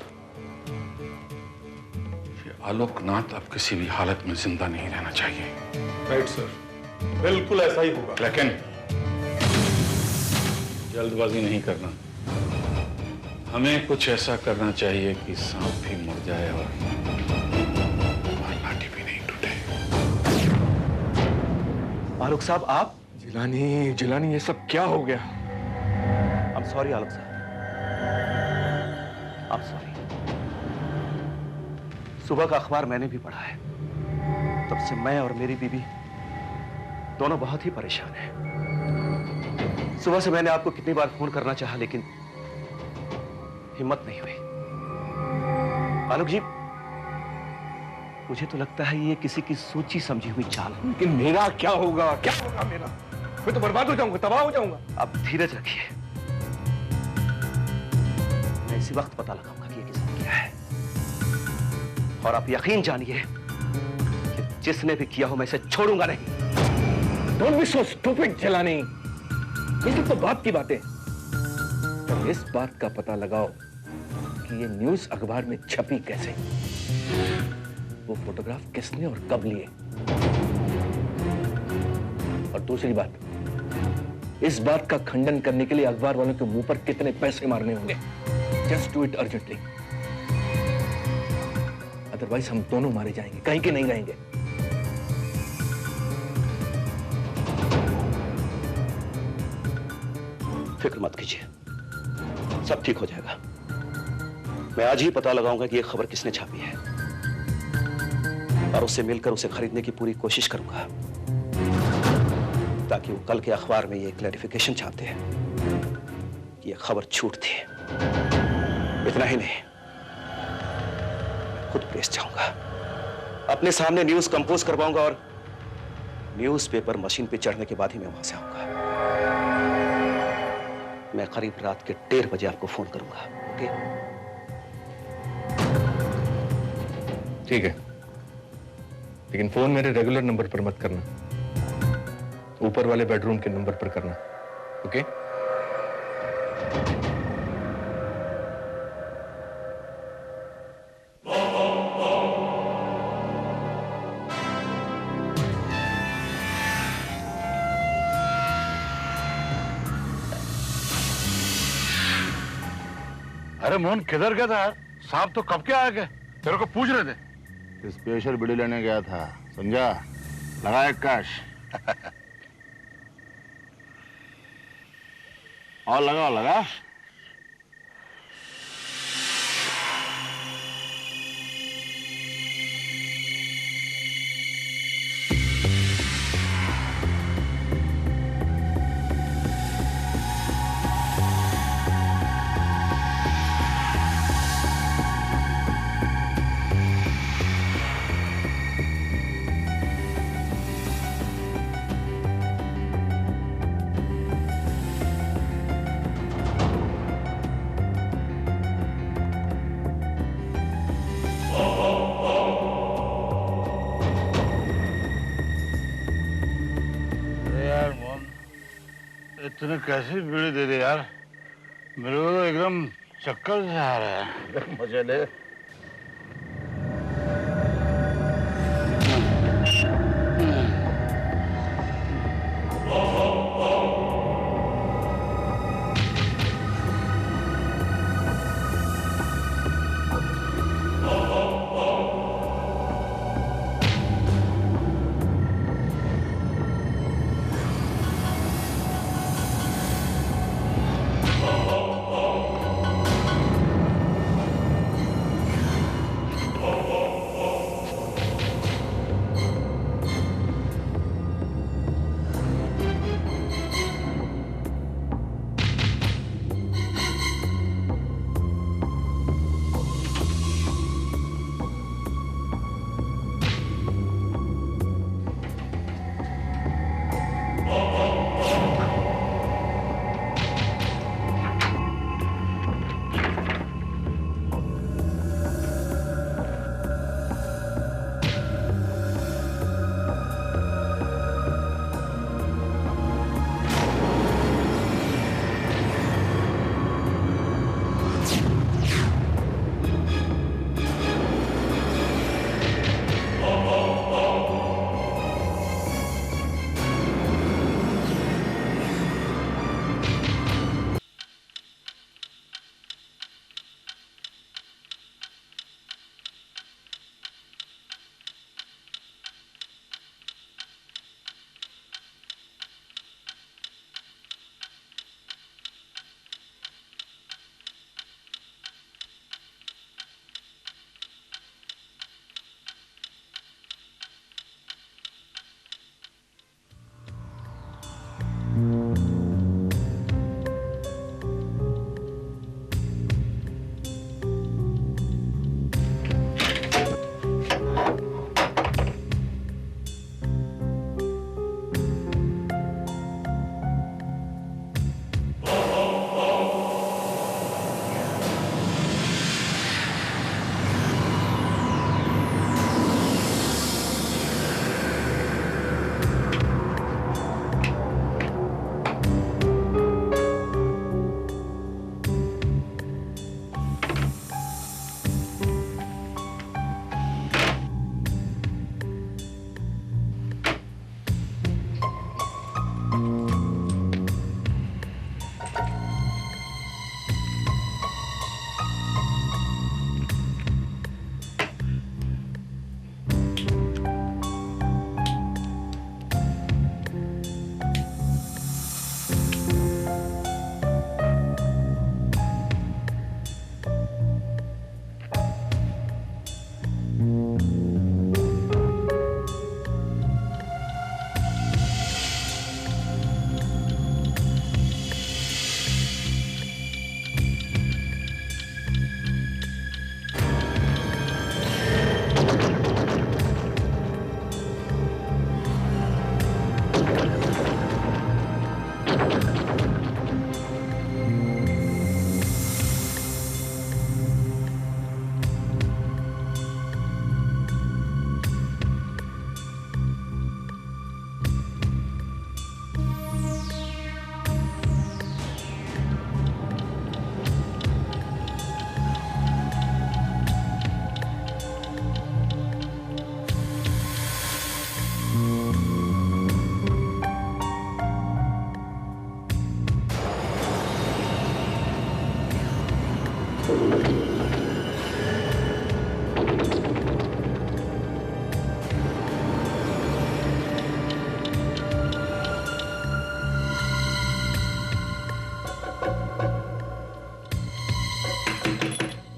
आलोकनाथ अब किसी भी हालत में जिंदा नहीं रहना चाहिए। राइट सर, बिल्कुल ऐसा ही होगा। लेकिन जल्दबाजी नहीं करना। हमें कुछ ऐसा करना चाहिए कि सांप भी मर जाए और लाठी भी नहीं टूटे। आलोक साहब, आप? जिलानी ये सब क्या हो गया? I'm sorry आलोक साहब, I'm sorry। सुबह का अखबार मैंने भी पढ़ा है, तब से मैं और मेरी बीवी दोनों बहुत ही परेशान हैं। सुबह से मैंने आपको कितनी बार फोन करना चाहा, लेकिन हिम्मत नहीं हुई। आलोक जी, मुझे तो लगता है ये किसी की सोची समझी हुई चाल है। लेकिन मेरा क्या होगा? क्या होगा मेरा? मैं तो बर्बाद हो जाऊंगा, तबाह हो जाऊंगा। आप धीरज रखिए, मैं इसी वक्त पता लगाऊंगा कि ये किसने किया है, और आप यकीन जानिए कि जिसने भी किया हो मैं इसे छोड़ूंगा नहीं। Don't be so stupid Jilani, ये सब तो बात की बातें। पर इस बात का पता लगाओ कि ये न्यूज अखबार में छपी कैसे, वो फोटोग्राफ किसने और कब लिए, और दूसरी बात, इस बात का खंडन करने के लिए अखबार वालों के मुंह पर कितने पैसे मारने होंगे। Just do it urgently, otherwise हम दोनों मारे जाएंगे, कहीं के नहीं रहेंगे। फिक्र मत कीजिए, सब ठीक हो जाएगा। मैं आज ही पता लगाऊंगा कि यह खबर किसने छापी है, और उससे मिलकर उसे खरीदने की पूरी कोशिश करूंगा, ताकि वो कल के अखबार में ये क्लैरिफिकेशन छापते हैं कि यह खबर झूठ थी। इतना ही नहीं, मैं खुद प्रेस जाऊंगा, अपने सामने न्यूज कंपोज करवाऊंगा, और न्यूज़पेपर मशीन पे चढ़ने के बाद ही मैं वहां से आऊंगा। मैं करीब रात के 1:30 बजे आपको फोन करूंगा। ओके? ठीक है, लेकिन फोन मेरे रेगुलर नंबर पर मत करना, ऊपर वाले बेडरूम के नंबर पर करना। ओके? अरे मोहन, किधर गया था? साहब तो कब के आ गए, तेरे को पूछ रहे थे। स्पेशल बीड़ी लेने गया था, समझा? लगा एक काश। और लगा। इतने कैसी बीड़ी दे दे यार, मेरे को तो एकदम चक्कर से आ रहा है। मजे ले।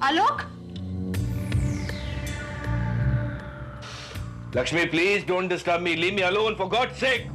आलोक, Lakshmi, please don't disturb me. Leave me alone, for God's sake.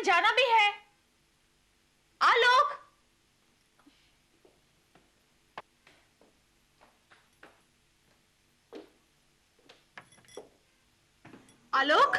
हमें जाना भी है। आलोक, आलोक,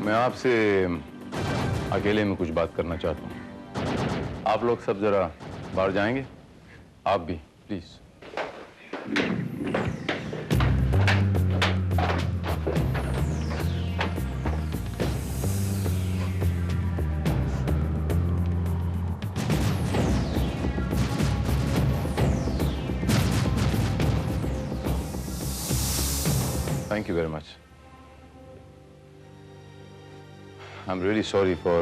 मैं आपसे अकेले में कुछ बात करना चाहता हूँ। आप लोग सब जरा बाहर जाएंगे? आप भी please. Thank you very much. I'm really sorry for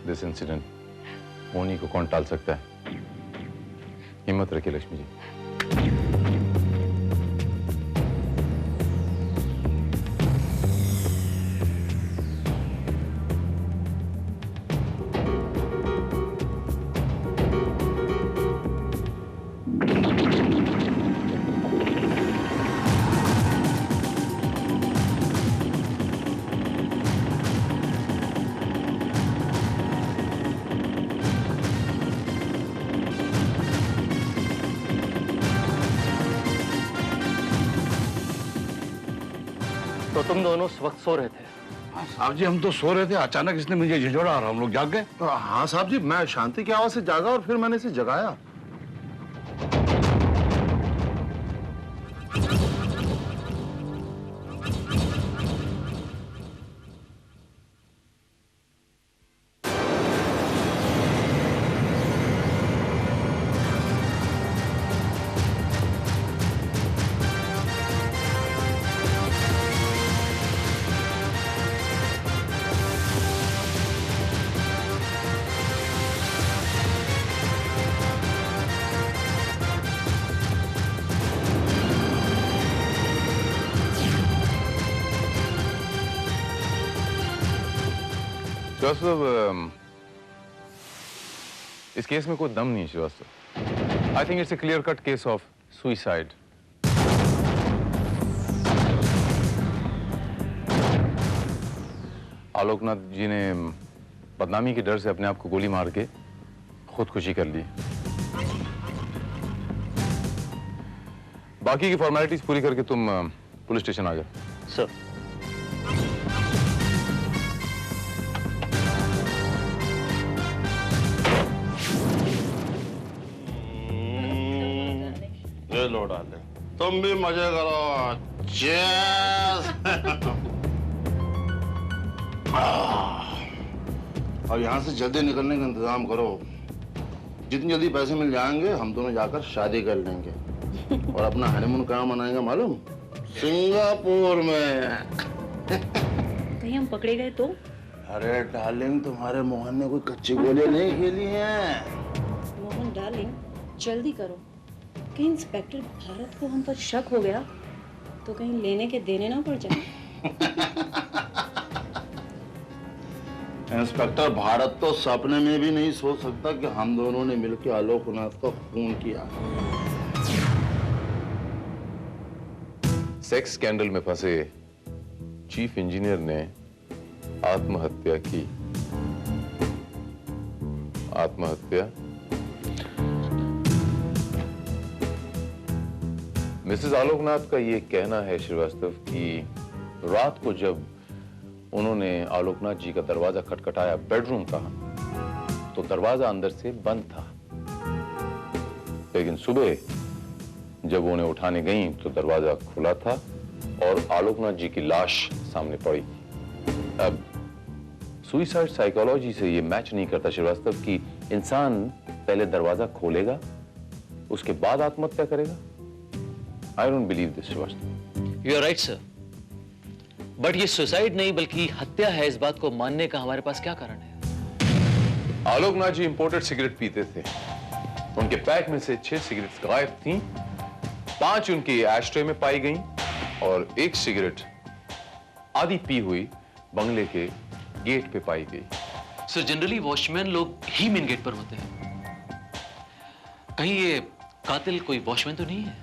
this incident. होनी को कौन टाल सकता है? हिम्मत रखिए लक्ष्मी जी। तो तुम दोनों उस वक्त सो रहे थे? साहब जी हम तो सो रहे थे, अचानक इसने मुझे झिझोड़ा और हम लोग जाग गए। हाँ साहब जी, मैं शांति की आवाज से जागा और फिर मैंने इसे जगाया। श्रीवास्तव, इस केस में कोई दम नहीं है Srivastava. I think it's a clear cut case of suicide. Aloknath ji ने बदनामी के डर से अपने आप को गोली मार के खुदकुशी कर ली। बाकी की फॉर्मेलिटीज पूरी करके तुम पुलिस स्टेशन आ जाओ। सर। ये लो डाले, तुम भी मजे करो। और यहाँ से जल्दी निकलने का इंतजाम करो। जितनी जल्दी पैसे मिल जाएंगे हम दोनों जाकर शादी कर लेंगे और अपना हनीमून कहाँ मनाएंगे मालूम? सिंगापुर में। कहीं हम पकड़े गए तो? अरे डार्लिंग, तुम्हारे मोहन ने कोई कच्ची गोलियां नहीं खेली हैं। मोहन डार्लिंग, जल्दी करो। कहीं इंस्पेक्टर भारत को हम पर शक हो गया तो कहीं लेने के देने ना पड़ जाए। इंस्पेक्टर भारत तो सपने में भी नहीं सोच सकता कि हम दोनों ने मिलकर आलोकनाथ का खून किया। सेक्स स्कैंडल में फंसे चीफ इंजीनियर ने आत्महत्या की। आत्महत्या। मिसेस आलोकनाथ का ये कहना है श्रीवास्तव कि रात को जब उन्होंने आलोकनाथ जी का दरवाजा खटखटाया बेडरूम का, तो दरवाजा अंदर से बंद था, लेकिन सुबह जब उन्हें उठाने गई तो दरवाजा खुला था और आलोकनाथ जी की लाश सामने पड़ी। अब सुइसाइड साइकोलॉजी से ये मैच नहीं करता श्रीवास्तव कि इंसान पहले दरवाजा खोलेगा उसके बाद आत्महत्या करेगा। I don't believe this, Srivastava. You are right, sir. But ये सुसाइड नहीं बल्कि हत्या है, इस बात को मानने का हमारे पास क्या कारण है? आलोकनाथ जी इंपोर्टेड सिगरेट पीते थे। उनके पैक में से 6 सिगरेट्स गायब थीं, 5 उनकी एशट्रे में पाई गईं और 1 सिगरेट आधी पी हुई बंगले के गेट पे पाई गई। सर, जनरली वॉचमैन लोग ही मेन गेट पर होते हैं। कहीं ये कातिल कोई वॉचमैन तो नहीं है?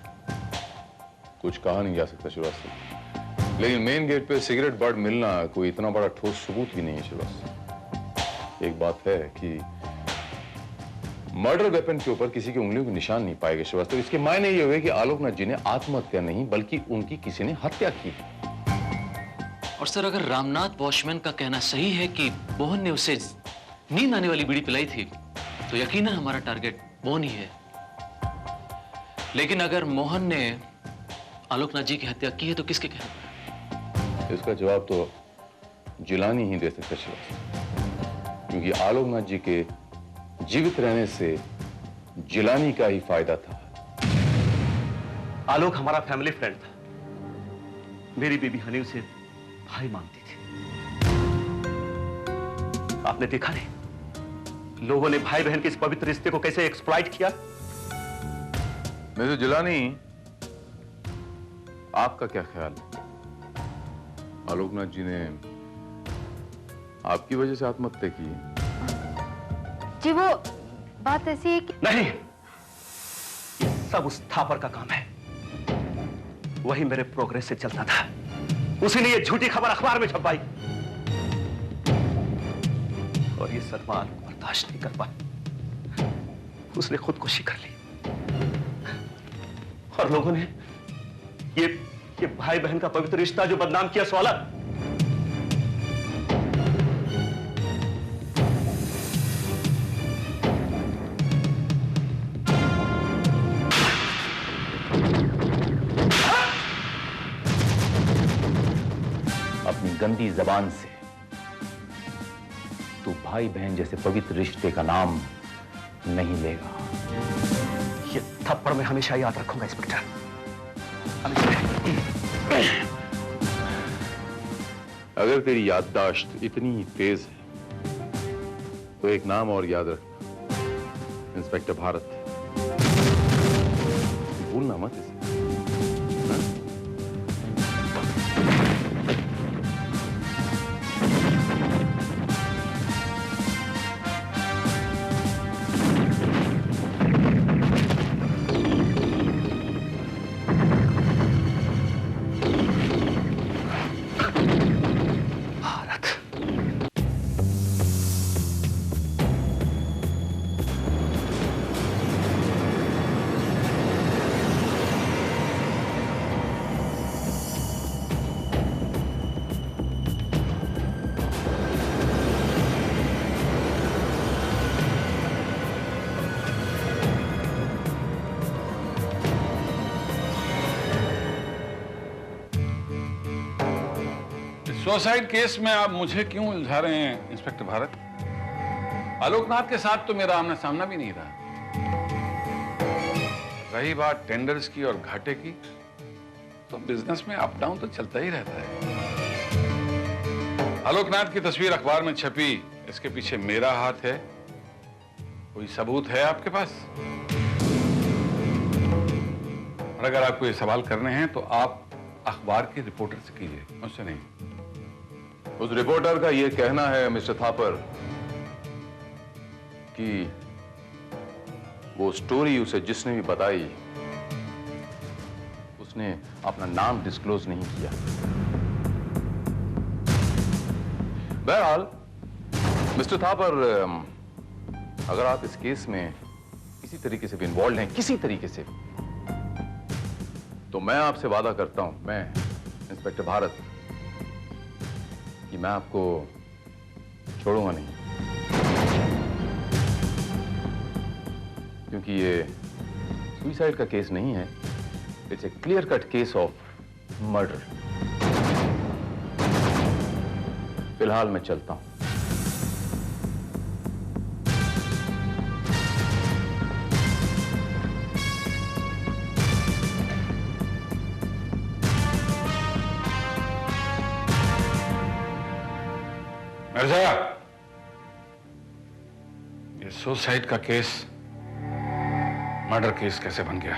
कुछ कहा नहीं जा सकता श्रीवास्तव, लेकिन मेन गेट पे सिगरेट बर्ड मिलना कोई इतना बड़ा ठोस सबूत भी नहीं है श्रीवास्तव। एक बात है कि मर्डर वेपन के ऊपर किसी की उंगलियों के निशान नहीं पाए गए श्रीवास्तव। इसके मायने ये हुए कि आलोकनाथ जी ने आत्महत्या नहीं बल्कि उनकी किसी ने हत्या की। और सर, अगर रामनाथ वॉचमैन का कहना सही है कि मोहन ने उसे नींद आने वाली बीड़ी पिलाई थी, तो यकीनन हमारा टारगेट मोहन ही है। लेकिन अगर मोहन ने आलोकनाथ जी की हत्या की है तो किसके कहने? इसका जवाब तो जिलानी ही दे सकता श्रीवास्तव, क्योंकि आलोकनाथ जी के जीवित रहने से जिलानी का ही फायदा था। आलोक हमारा फैमिली फ्रेंड था। मेरी बेबी हनी उसे भाई मानती थी। आपने देखा नहीं लोगों ने भाई बहन के इस पवित्र रिश्ते को कैसे एक्सप्लॉइट किया। मिस्टर जिलानी, आपका क्या ख्याल है? आलोकनाथ जी ने आपकी वजह से आत्महत्या की है? जी वो बात ऐसी है कि नहीं, ये सब उस थापर का काम है। वही मेरे प्रोग्रेस से चलता था, उसी ने ये झूठी खबर अखबार में छपवाई और ये सदमा आलोक बर्दाश्त नहीं कर पाया। उसने खुदकुशी कर ली और लोगों ने ये भाई बहन का पवित्र रिश्ता जो बदनाम किया सो अलग। अपनी गंदी जबान से तू भाई बहन जैसे पवित्र रिश्ते का नाम नहीं लेगा। ये थप्पड़ मैं हमेशा याद रखूंगा इंस्पेक्टर। अगर तेरी याददाश्त इतनी तेज है तो एक नाम और याद रखना, इंस्पेक्टर भारत। भूलना मत इसे। सुसाइड केस में आप मुझे क्यों उलझा रहे हैं इंस्पेक्टर भारत? आलोकनाथ के साथ तो मेरा आमना सामना भी नहीं रहा। रही बात टेंडर्स की और घाटे की, तो बिजनेस में अप डाउन तो चलता ही रहता है। आलोकनाथ की तस्वीर अखबार में छपी, इसके पीछे मेरा हाथ है। कोई सबूत है आपके पास? और अगर आपको ये सवाल करने हैं तो आप अखबार के रिपोर्टर से कीजिए, मुझसे नहीं। उस रिपोर्टर का यह कहना है मिस्टर थापर कि वो स्टोरी उसे जिसने भी बताई उसने अपना नाम डिस्क्लोज नहीं किया। बहरहाल मिस्टर थापर, अगर आप इस केस में किसी तरीके से भी इन्वॉल्व हैं, किसी तरीके से, तो मैं आपसे वादा करता हूं, मैं इंस्पेक्टर भारत, कि मैं आपको छोड़ूंगा नहीं। क्योंकि ये सुसाइड का केस नहीं है, it's a clear cut case of murder. फिलहाल मैं चलता हूं। मिर्जा, ये सुसाइड का केस मर्डर केस कैसे बन गया?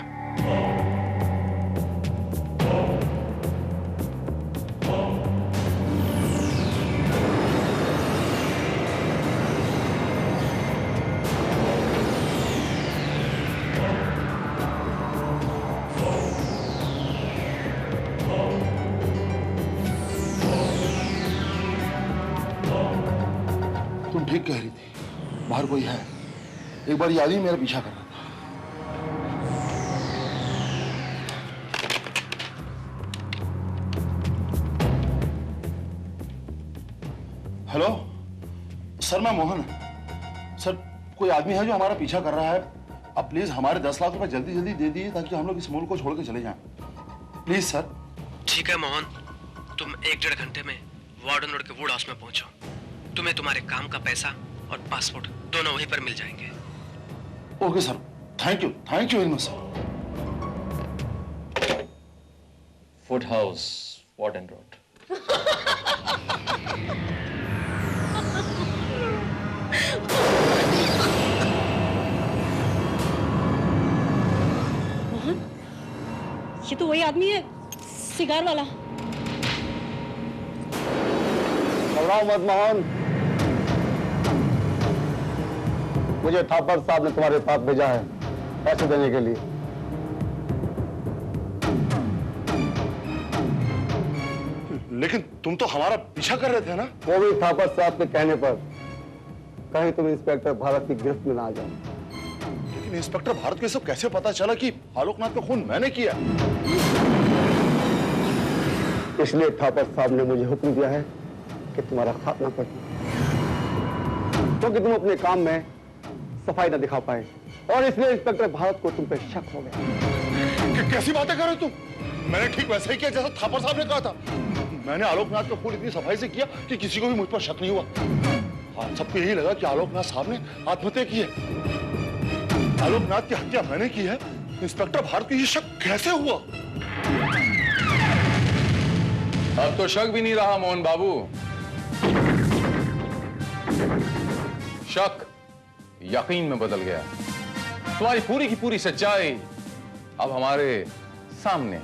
तुम ठीक कह रही थी, बाहर कोई है। एक बार ये आदमी मेरा पीछा कर रहा था। हेलो सर, मैं मोहन। सर, कोई आदमी है जो हमारा पीछा कर रहा है। अब प्लीज हमारे 10 लाख रुपए जल्दी जल्दी दे दिए ताकि हम लोग इस मुल्क को छोड़ के चले जाएं। Please sir. ठीक है मोहन, तुम 1-1.5 घंटे में वार्डन रोड के वुड हाउस में पहुंचो। तुम्हें तुम्हारे काम का पैसा और पासपोर्ट दोनों वहीं पर मिल जाएंगे। Okay sir, thank you very much sir. Would house, warden road. Mohan, ये तो वही आदमी है, सिगार वाला। घबराओ मत मोहन, मुझे थापर साहब ने तुम्हारे साथ भेजा है पैसे देने के लिए। लेकिन तुम तो हमारा पीछा कर रहे थे ना? वो भी थापर साहब के कहने पर, कहीं तुम इंस्पेक्टर भारत की गिरफ्त में ना आ जाओ। लेकिन इंस्पेक्टर भारत को ये सब कैसे पता चला कि आलोकनाथ का खून मैंने किया? इसलिए थापर साहब ने मुझे हुक्म दिया है कि तुम्हारा खात्मा कर दूं, क्योंकि तुम अपने काम में सफाई न दिखा पाए और इसलिए इंस्पेक्टर भारत को तुम पे शक हो गया। कैसी बातें कर रहे हो तुम? मैंने ठीक वैसा ही किया जैसा थापर साहब ने कहा था। मैंने आलोकनाथ का खून इतनी सफाई से किया कि किसी को भी मुझ पर शक नहीं हुआ। आज सबको यही लगा कि आलोकनाथ साहब ने आत्महत्या की है। आलोकनाथ की हत्या मैंने की है, इंस्पेक्टर भारत को ये शक कैसे हुआ? अब तो शक भी नहीं रहा मोहन बाबू, शक यकीन में बदल गया। तुम्हारी पूरी की पूरी सच्चाई अब हमारे सामने है।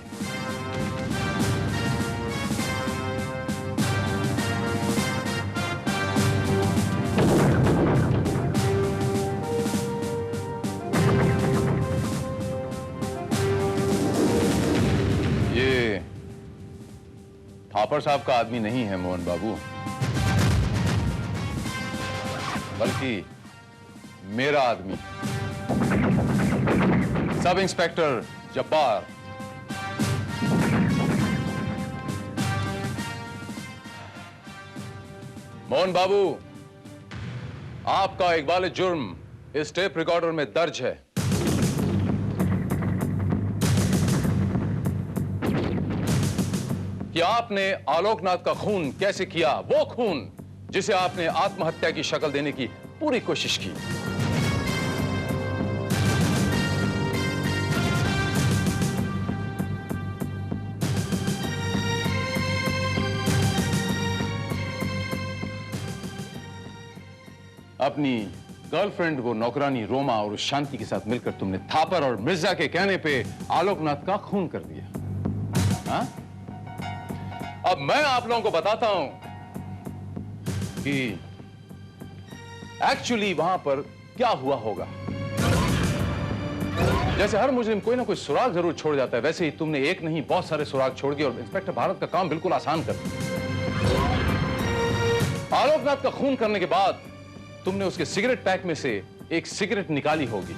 ये थापर साहब का आदमी नहीं है मोहन बाबू, बल्कि मेरा आदमी, सब इंस्पेक्टर जब्बार। मोहन बाबू, आपका इकबाल जुर्म इस टेप रिकॉर्डर में दर्ज है। कि आपने आलोकनाथ का खून कैसे किया, वो खून जिसे आपने आत्महत्या की शक्ल देने की पूरी कोशिश की। अपनी गर्लफ्रेंड वो नौकरानी रोमा और उस शांति के साथ मिलकर तुमने थापर और मिर्जा के कहने पे आलोकनाथ का खून कर दिया। हाँ? अब मैं आप लोगों को बताता हूं कि एक्चुअली वहां पर क्या हुआ होगा। जैसे हर मुजरिम कोई ना कोई सुराग जरूर छोड़ जाता है, वैसे ही तुमने एक नहीं बहुत सारे सुराग छोड़ दिए और इंस्पेक्टर भारत का काम बिल्कुल आसान कर दिया। आलोकनाथ का खून करने के बाद तुमने उसके सिगरेट पैक में से एक सिगरेट निकाली होगी।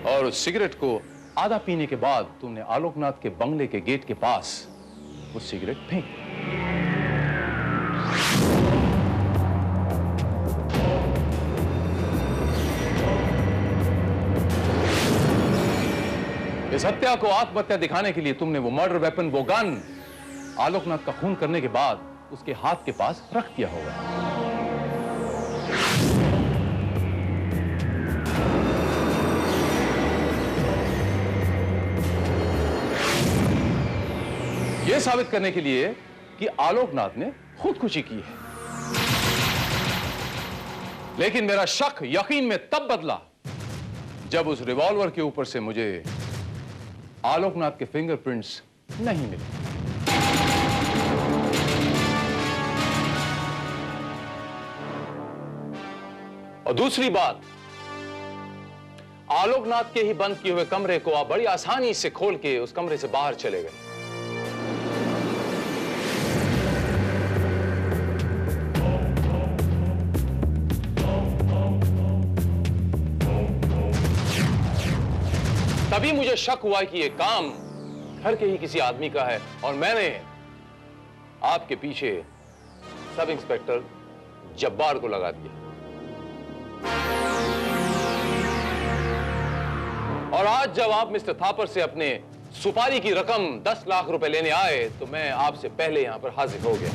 और उस सिगरेट को आधा पीने के बाद तुमने आलोकनाथ के बंगले के गेट के पास वो सिगरेट फेंक दी। इस हत्या को आत्महत्या दिखाने के लिए तुमने वो मर्डर वेपन, वो गन आलोकनाथ का खून करने के बाद उसके हाथ के पास रख दिया होगा। यह साबित करने के लिए कि आलोकनाथ ने खुदकुशी की है। लेकिन मेरा शक यकीन में तब बदला जब उस रिवॉल्वर के ऊपर से मुझे आलोकनाथ के फिंगरप्रिंट्स नहीं मिले। और दूसरी बात, आलोकनाथ के ही बंद किए हुए कमरे को आप बड़ी आसानी से खोल के उस कमरे से बाहर चले गए। तभी मुझे शक हुआ कि यह काम घर के ही किसी आदमी का है और मैंने आपके पीछे सब इंस्पेक्टर जब्बार को लगा दिया। और आज जब आप मिस्टर थापर से अपने सुपारी की रकम 10 लाख रुपए लेने आए तो मैं आपसे पहले यहां पर हाजिर हो गया।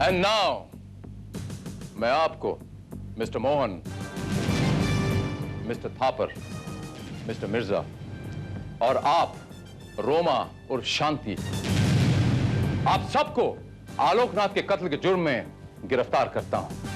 एंड नाउ मैं आपको mister Mohan, mister Thapar, mister Mirza और आप रोमा और शांति, आप सबको आलोकनाथ के कत्ल के जुर्म में गिरफ्तार करता हूं।